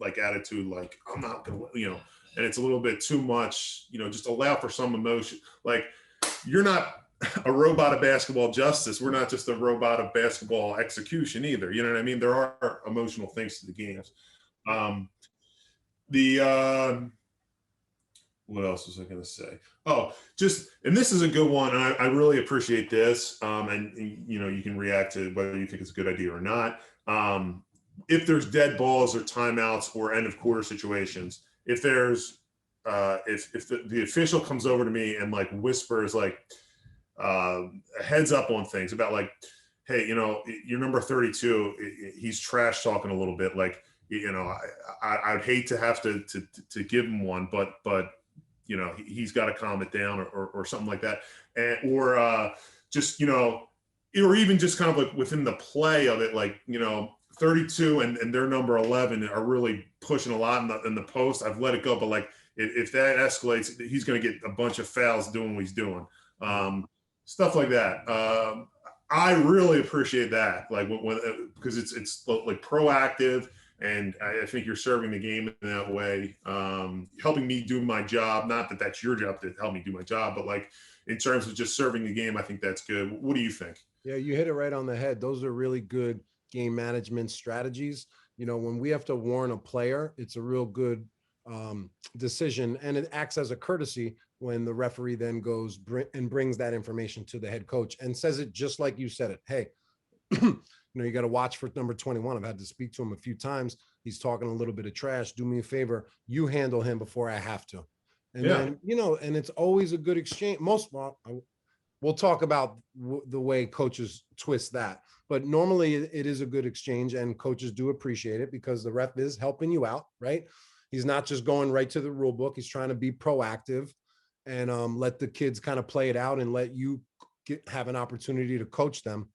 A: like attitude, like I'm not gonna, you know, and it's a little bit too much, you know, just allow for some emotion. Like you're not a robot of basketball justice. We're not just a robot of basketball execution either. You know what I mean? There are emotional things to the games. What else was I going to say? Oh, just, and this is a good one. And I really appreciate this. And you know, you can react to whether you think it's a good idea or not. If there's dead balls or timeouts or end of quarter situations, if there's if the official comes over to me and like whispers like a heads up on things about like, hey, you know, your number 32, he's trash talking a little bit, like you know, I'd hate to have to give him one, but you know, he's got to calm it down or something like that. And, or just, you know, or even just kind of like within the play of it, like, you know, 32 and their number 11 are really pushing a lot in the post. I've let it go, but like if that escalates, he's going to get a bunch of fouls doing what he's doing. Stuff like that. I really appreciate that, like when because it's like proactive. And I think you're serving the game in that way, helping me do my job. Not that that's your job to help me do my job, but like in terms of just serving the game, I think that's good. What do you think?
B: Yeah, you hit it right on the head. Those are really good game management strategies. You know, when we have to warn a player, it's a real good decision, and it acts as a courtesy when the referee then goes and brings that information to the head coach and says it just like you said it. Hey, you know, you got to watch for number 21. I've had to speak to him a few times. He's talking a little bit of trash. Do me a favor. You handle him before I have to. And then, you know, and it's always a good exchange. We'll talk about the way coaches twist that, but normally it is a good exchange, and coaches do appreciate it because the ref is helping you out, right? He's not just going right to the rule book. He's trying to be proactive and let the kids kind of play it out and let you have an opportunity to coach them.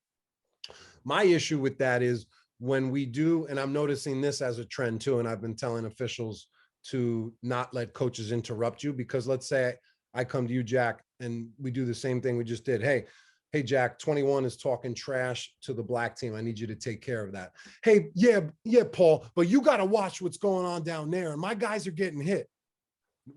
B: My issue with that is when we do, and I'm noticing this as a trend too, and I've been telling officials to not let coaches interrupt you, because let's say I come to you, Jack, and we do the same thing we just did. Hey, Jack, 21 is talking trash to the black team. I need you to take care of that. Hey, yeah, Paul, but you got to watch what's going on down there. And my guys are getting hit.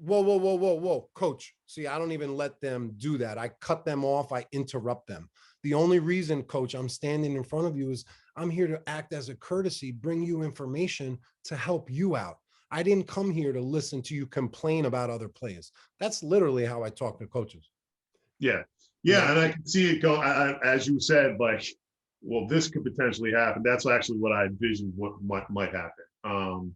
B: Whoa, coach. See, I don't even let them do that. I cut them off. I interrupt them. The only reason, coach, I'm standing in front of you is I'm here to act as a courtesy, bring you information to help you out. I didn't come here to listen to you complain about other plays. That's literally how I talk to coaches.
A: Yeah. And I can see it go, as you said, like, well, this could potentially happen. That's actually what I envisioned what might happen.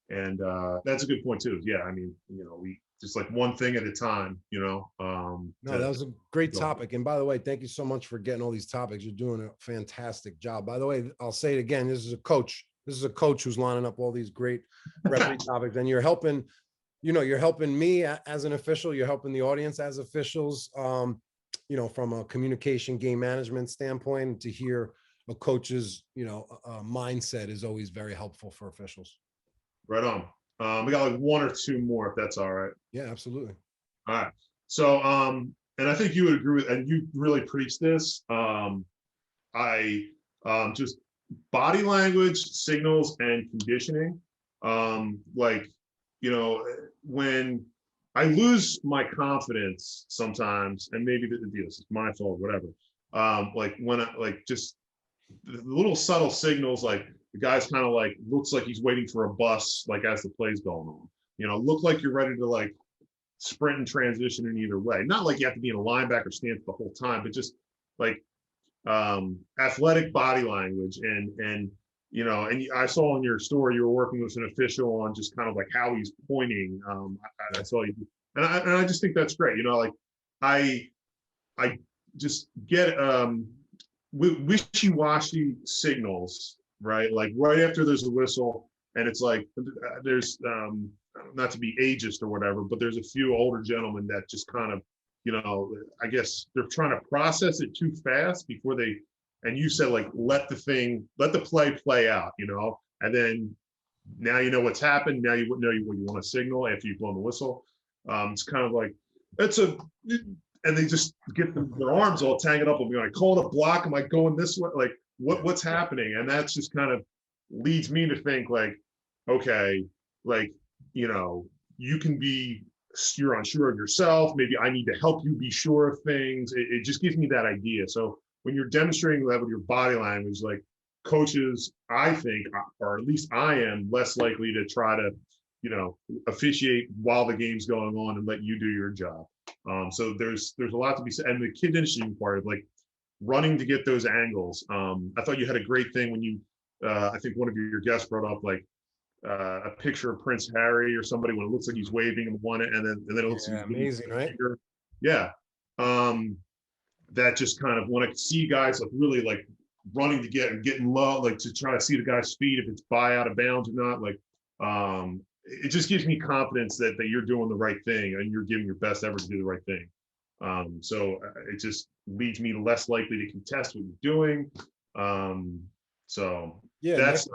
A: And that's a good point too. Yeah, I mean, you know, we just like one thing at a time, you know.
B: No, that was a great topic. And by the way, thank you so much for getting all these topics. You're doing a fantastic job. By the way, I'll say it again. This is a coach who's lining up all these great referee topics, and you're helping, you know, you're helping me as an official. You're helping the audience as officials, you know, from a communication game management standpoint. To hear a coach's, you know, mindset is always very helpful for officials.
A: Right on. We got like one or two more, if that's all right.
B: Yeah, absolutely.
A: All right. So, and I think you would agree with, and you really preach this. Just body language, signals, and conditioning. Like, you know, when I lose my confidence sometimes, and maybe this is my fault, whatever. Like when just the little subtle signals, like the guy's kind of like looks like he's waiting for a bus, like as the play's going on. You know, look like you're ready to like sprint and transition in either way. Not like you have to be in a linebacker stance the whole time, but just like athletic body language and you know, and I saw in your story you were working with an official on just kind of like how he's pointing. I saw you, and I just think that's great. You know, like I just get wishy-washy signals, right? Like right after there's a whistle, and it's like there's not to be ageist or whatever, but there's a few older gentlemen that just kind of, you know, I guess they're trying to process it too fast before they. And you said like let the play out, you know, and then now you know what's happened. Now you know what you want to signal after you've blown the whistle. It's kind of like and they just get their arms all tangled up. I'm going, call it a block. Am I going this way? Like what's happening? And that's just kind of leads me to think like, okay, like, you know, you're unsure of yourself. Maybe I need to help you be sure of things. It just gives me that idea. So when you're demonstrating that with your body language, like coaches, I think, or at least I am less likely to try to, you know, officiate while the game's going on and let you do your job. So there's a lot to be said. And the conditioning part of like running to get those angles. I thought you had a great thing when you, I think one of your guests brought up like a picture of Prince Harry or somebody when it looks like he's waving and one, and then it looks like
B: amazing, right?
A: Yeah. That just kind of when I see guys like really like running to getting low, like to try to see the guy's feet if it's by out of bounds or not. Like, it just gives me confidence that you're doing the right thing and you're giving your best effort to do the right thing. So it just leads me less likely to contest what you're doing. So
B: yeah,
A: that's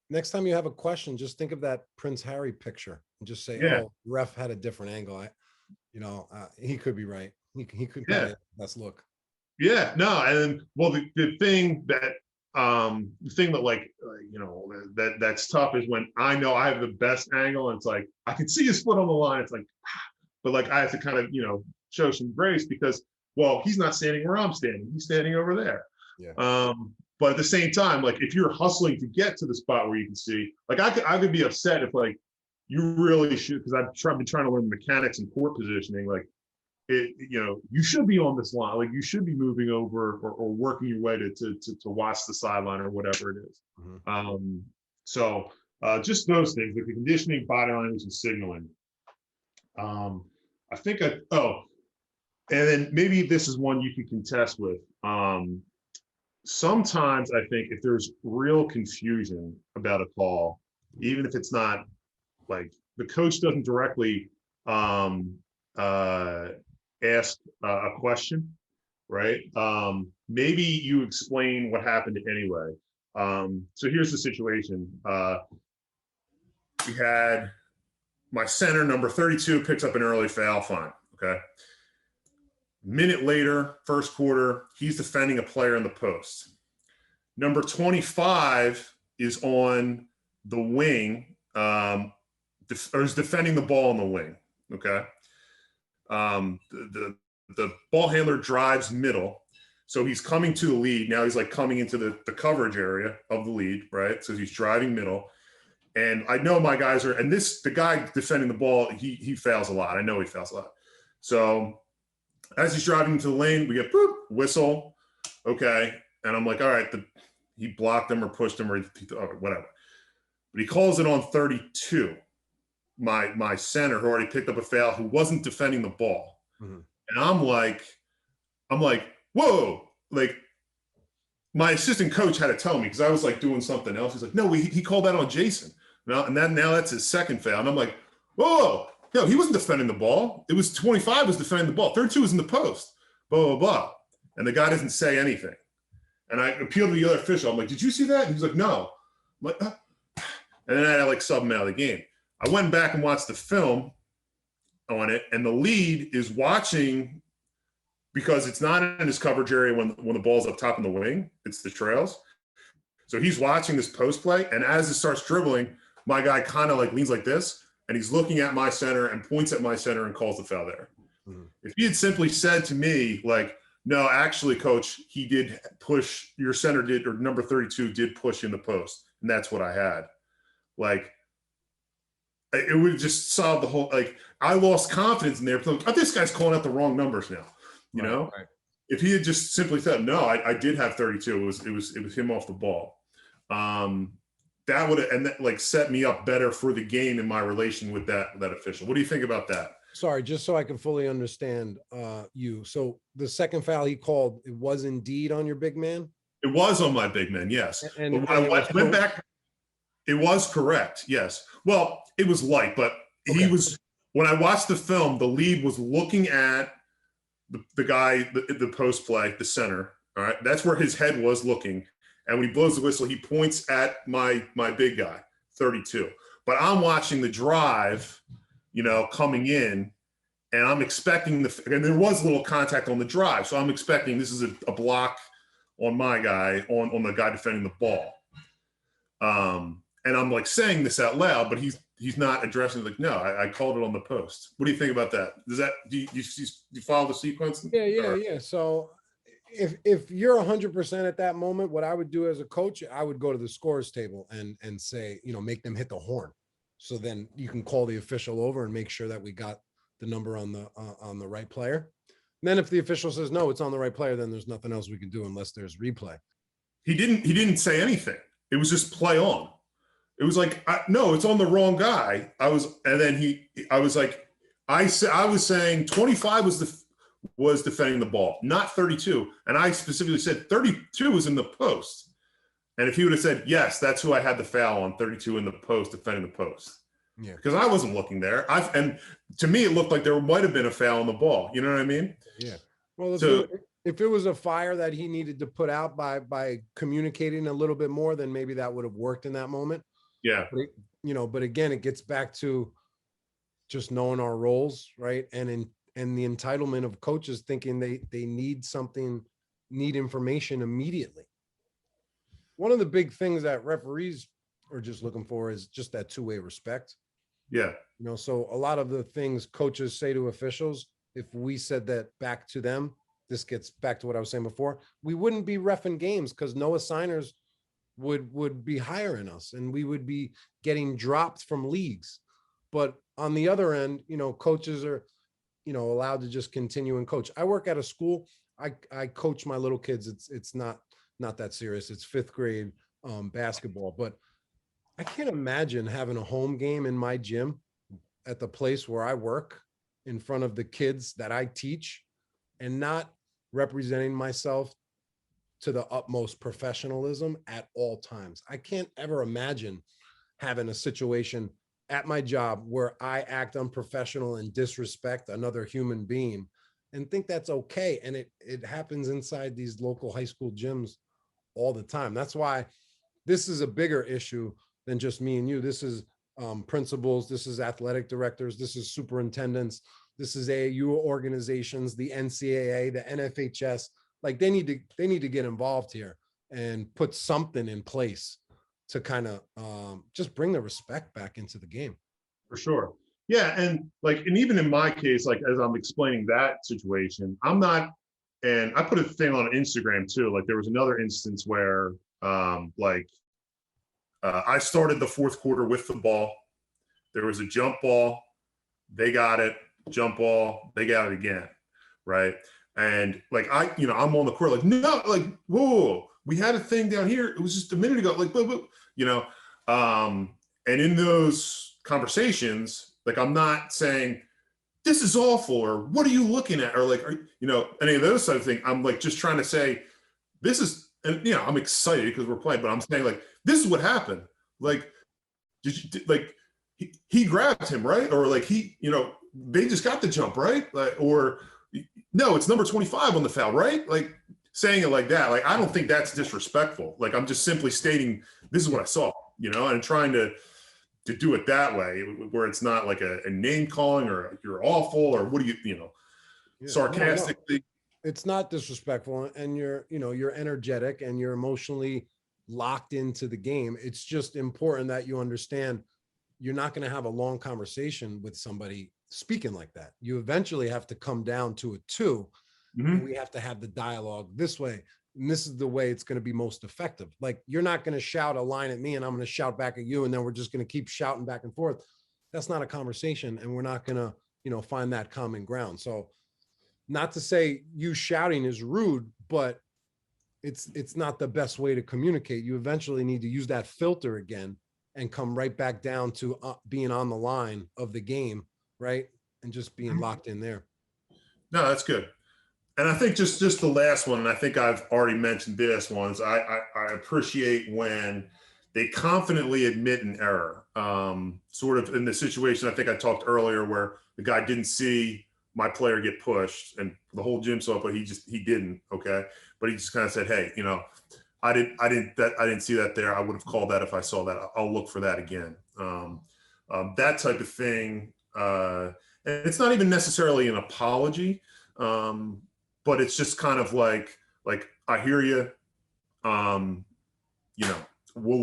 B: next time you have a question, just think of that Prince Harry picture and just say,
A: yeah.
B: "Oh, ref had a different angle." He could be right. He could
A: Yeah.
B: probably have the best look.
A: Yeah, no, and well, the thing that like that's tough is when I know I have the best angle and it's like I can see his foot on the line. It's like, but like I have to kind of show some grace because, well, he's not standing where I'm standing. He's standing over there.
B: Yeah.
A: But at the same time, like if you're hustling to get to the spot where you can see, like I could be upset if like you really should, because I've been trying to learn the mechanics and court positioning. Like you should be on this line, like you should be moving over or working your way to watch the sideline or whatever it is. Mm-hmm. So just those things, like the conditioning, body language, and signaling. I think and then maybe this is one you can contest with. Sometimes I think if there's real confusion about a call, even if it's not like the coach doesn't directly ask a question, right? Maybe you explain what happened anyway. So here's the situation. We had my center, number 32, picks up an early foul, fine, okay? Minute later, first quarter, he's defending a player in the post. Number 25 is on the wing, or is defending the ball on the wing, okay? The ball handler drives middle. So he's coming to the lead. Now he's like coming into the coverage area of the lead, right? So he's driving middle. And I know my guys are, and the guy defending the ball, he fouls a lot. I know he fouls a lot. So as he's driving into the lane, we get boop, whistle, okay. And I'm like, all right, he blocked him or pushed him or whatever. But he calls it on 32. My center who already picked up a foul, who wasn't defending the ball. Mm-hmm. And I'm like, whoa, like my assistant coach had to tell me because I was like doing something else. He's like, no, he called that on Jason. Now that's his second foul. And I'm like, whoa, no, he wasn't defending the ball. It was 25 was defending the ball. 32 was in the post, blah, blah, blah. And the guy doesn't say anything. And I appealed to the other official. I'm like, did you see that? And he's like, no. I'm like, and then I had to like sub him out of the game. I went back and watched the film on it, and the lead is watching because it's not in his coverage area when the ball's up top in the wing. It's the trails. So he's watching this post play, and as it starts dribbling, my guy kind of like leans like this, and he's looking at my center and points at my center and calls the foul there. Mm-hmm. If he had simply said to me, like, no, actually, coach, he did push, your center did, or number 32 did push in the post, and that's what I had. Like, it would just solve the whole, like, I lost confidence in there. Like, oh, this guy's calling out the wrong numbers now, you know? Right. If he had just simply said, no, I did have 32, it was him off the ball. That would have, and that like set me up better for the game in my relation with that official. What do you think about that?
B: Sorry, just so I can fully understand you. So the second foul he called, it was indeed on your big man?
A: It was on my big man, yes. But when I went back, it was correct, yes. Well, it was light, but okay. He was, when I watched the film, the lead was looking at the guy, the post play, the center, all right? That's where his head was looking. And when he blows the whistle, he points at my big guy, 32. But I'm watching the drive, you know, coming in, and I'm expecting and there was a little contact on the drive. So I'm expecting this is a block on my guy, on the guy defending the ball. And I'm like saying this out loud, but he's not addressing, like, no, I called it on the post. What do you think about that? Do you follow the sequence?
B: Yeah. So if you're 100% at that moment, what I would do as a coach, I would go to the scores table and say, you know, make them hit the horn. So then you can call the official over and make sure that we got the number on the right player. And then if the official says, no, it's on the right player, then there's nothing else we can do unless there's replay. He
A: didn't say anything. It was just play on. It was like, no, it's on the wrong guy. I was saying 25 was defending the ball, not 32. And I specifically said 32 was in the post. And if he would have said, yes, that's who I had the foul on, 32 in the post, defending the post. Yeah. Because I wasn't looking there. And to me, it looked like there might have been a foul on the ball. You know what I mean?
B: Yeah. Well,
A: so,
B: if it was a fire that he needed to put out by communicating a little bit more, then maybe that would have worked in that moment.
A: Yeah.
B: But, but again, it gets back to just knowing our roles, right? And the entitlement of coaches thinking they need information immediately. One of the big things that referees are just looking for is just that two-way respect.
A: Yeah.
B: So a lot of the things coaches say to officials, if we said that back to them, this gets back to what I was saying before, we wouldn't be reffing games because no assigners would be hiring us and we would be getting dropped from leagues. But on the other end, coaches are, allowed to just continue and coach. I work at a school. I coach my little kids. It's not that serious. It's 5th grade basketball, but I can't imagine having a home game in my gym at the place where I work in front of the kids that I teach and not representing myself to the utmost professionalism at all times. I can't ever imagine having a situation at my job where I act unprofessional and disrespect another human being and think that's okay. And it happens inside these local high school gyms all the time. That's why this is a bigger issue than just me and you. This is principals, this is athletic directors, this is superintendents, this is AAU organizations, the NCAA, the NFHS. Like they need to get involved here and put something in place to kind of just bring the respect back into the game.
A: For sure. Yeah. And even in my case, like as I'm explaining that situation, I'm not, and I put a thing on Instagram too. Like there was another instance where I started the 4th quarter with the ball. There was a jump ball. They got it. Jump ball. They got it again. Right. And I'm on the court, like, no, like, whoa, we had a thing down here. It was just a minute ago, like, and in those conversations, like, I'm not saying this is awful or what are you looking at? Or like, any of those type of things. I'm like, just trying to say, this is, and I'm excited because we're playing, but I'm saying like, this is what happened. Like, he grabbed him, right? Or like they just got the jump, right? Like, or no, it's number 25 on the foul, right? Like saying it like that. Like, I don't think that's disrespectful. Like, I'm just simply stating, this is what I saw, and trying to do it that way where it's not like a name calling or you're awful or what do you, sarcastically.
B: No. It's not disrespectful and you're energetic and you're emotionally locked into the game. It's just important that you understand you're not going to have a long conversation with somebody speaking like that. You eventually have to come down to a 2. Mm-hmm. We have to have the dialogue this way. And this is the way it's going to be most effective. Like, you're not going to shout a line at me and I'm going to shout back at you. And then we're just going to keep shouting back and forth. That's not a conversation. And we're not going to, find that common ground. So not to say you shouting is rude, but it's not the best way to communicate. You eventually need to use that filter again and come right back down to being on the line of the game, right? And just being locked in there.
A: No, that's good. And I think just the last one, and I think I've already mentioned this one, is I appreciate when they confidently admit an error. Sort of in the situation I think I talked earlier where the guy didn't see my player get pushed and the whole gym saw it, but he didn't, okay? But he just kind of said, hey, I didn't see that there. I would have called that if I saw that. I'll look for that again. That type of thing. And it's not even necessarily an apology, but it's just kind of like I hear you. We'll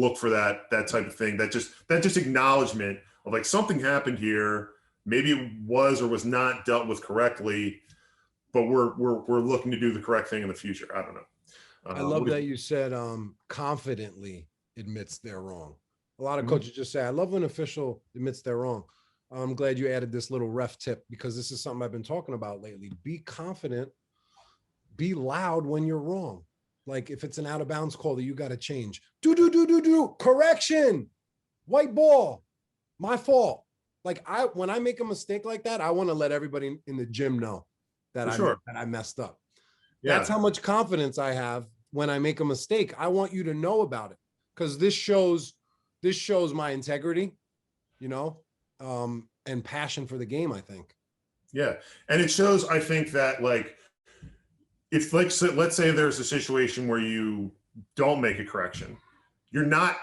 A: look for that type of thing. That just acknowledgement of like something happened here. Maybe it was or was not dealt with correctly, but we're looking to do the correct thing in the future. I don't know.
B: I love that you said confidently admits they're wrong. A lot of coaches just say, I love when an official admits they're wrong. I'm glad you added this little ref tip because this is something I've been talking about lately. Be confident, be loud when you're wrong. Like if it's an out of bounds call that you got to change. Do, correction, white ball, my fault. Like when I make a mistake like that, I want to let everybody in the gym know. that
A: sure.
B: that I messed up.
A: Yeah.
B: That's how much confidence I have when I make a mistake. I want you to know about it, because this shows my integrity, you know, and passion for the game, I think.
A: Yeah. And it shows, I think, that like, if like, so let's say there's a situation where you don't make a correction, you're not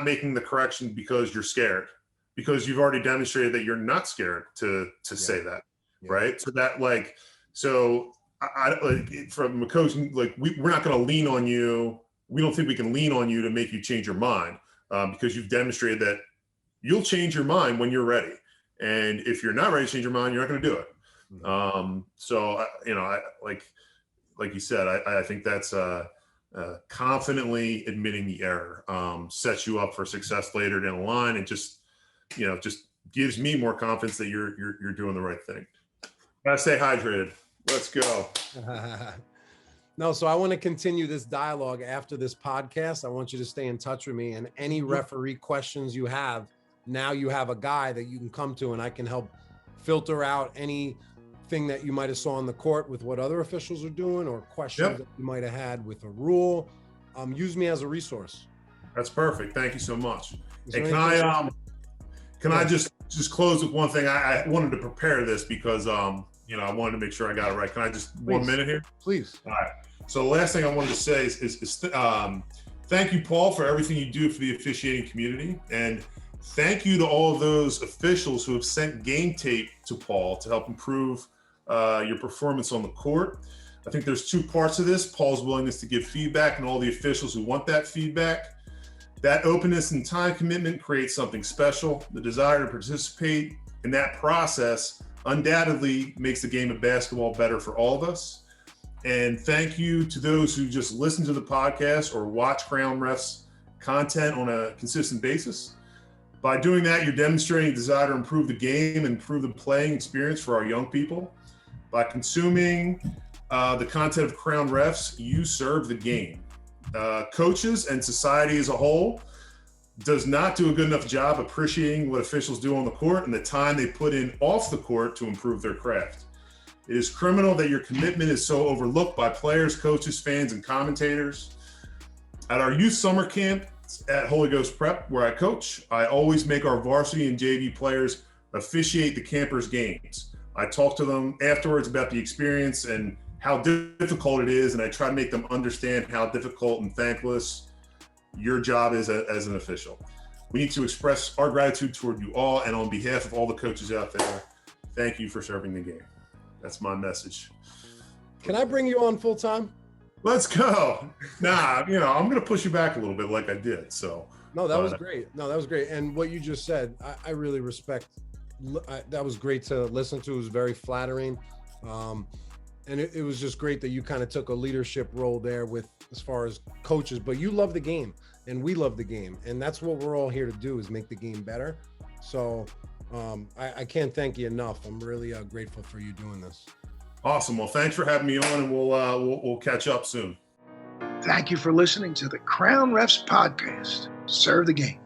A: making the correction because you're scared, because you've already demonstrated that you're not scared to say that. Yeah. Right. So that like, so I like, from a coach, like we're not going to lean on you. We don't think we can lean on you to make you change your mind, because you've demonstrated that you'll change your mind when you're ready. And if you're not ready to change your mind, you're not going to do it. Mm-hmm. So, you know, like you said, I think that's confidently admitting the error sets you up for success later down the line, and just, you know, just gives me more confidence that you're doing the right thing. Gotta stay hydrated. Let's go.
B: No, so I want to continue this dialogue after this podcast. I want you to stay in touch with me, and any referee questions you have, now you have a guy that you can come to, and I can help filter out anything that you might have saw on the court with what other officials are doing, or questions that you might have had with a rule. Use me as a resource.
A: That's perfect. Thank you so much. Hey, can I just close with one thing? I wanted to prepare this because you know, I wanted to make sure I got it right. Can I just 1 minute here?
B: Please.
A: All right. So the last thing I wanted to say is thank you, Paul, for everything you do for the officiating community. And thank you to all of those officials who have sent game tape to Paul to help improve your performance on the court. I think there's two parts of this: Paul's willingness to give feedback, and all the officials who want that feedback. That openness and time commitment creates something special. The desire to participate in that process undoubtedly makes the game of basketball better for all of us. And thank you to those who just listen to the podcast or watch Crown Refs content on a consistent basis. By doing that, you're demonstrating a desire to improve the game and improve the playing experience for our young people. By consuming the content of Crown Refs, you serve the game. Coaches and society as a whole does not do a good enough job appreciating what officials do on the court and the time they put in off the court to improve their craft. It is criminal that your commitment is so overlooked by players, coaches, fans, and commentators. At our youth summer camp at Holy Ghost Prep, where I coach, I always make our varsity and JV players officiate the campers' games. I talk to them afterwards about the experience and how difficult it is, and I try to make them understand how difficult and thankless your job is as an official. We need to express our gratitude toward you all, and on behalf of all the coaches out there, thank you for serving the game. That's my message.
B: Can I bring you on full time?
A: Let's go. Nah, you know, I'm going to push you back a little bit like I did. So
B: no, that was great. No, that was great. And what you just said, I really respect. That was great to listen to. It was very flattering. And it was just great that you kind of took a leadership role there with, as far as coaches, but you love the game and we love the game. And that's what we're all here to do, is make the game better. So I can't thank you enough. I'm really grateful for you doing this.
A: Awesome. Well, thanks for having me on, and we'll catch up soon.
C: Thank you for listening to the Crown Refs podcast. Serve the game.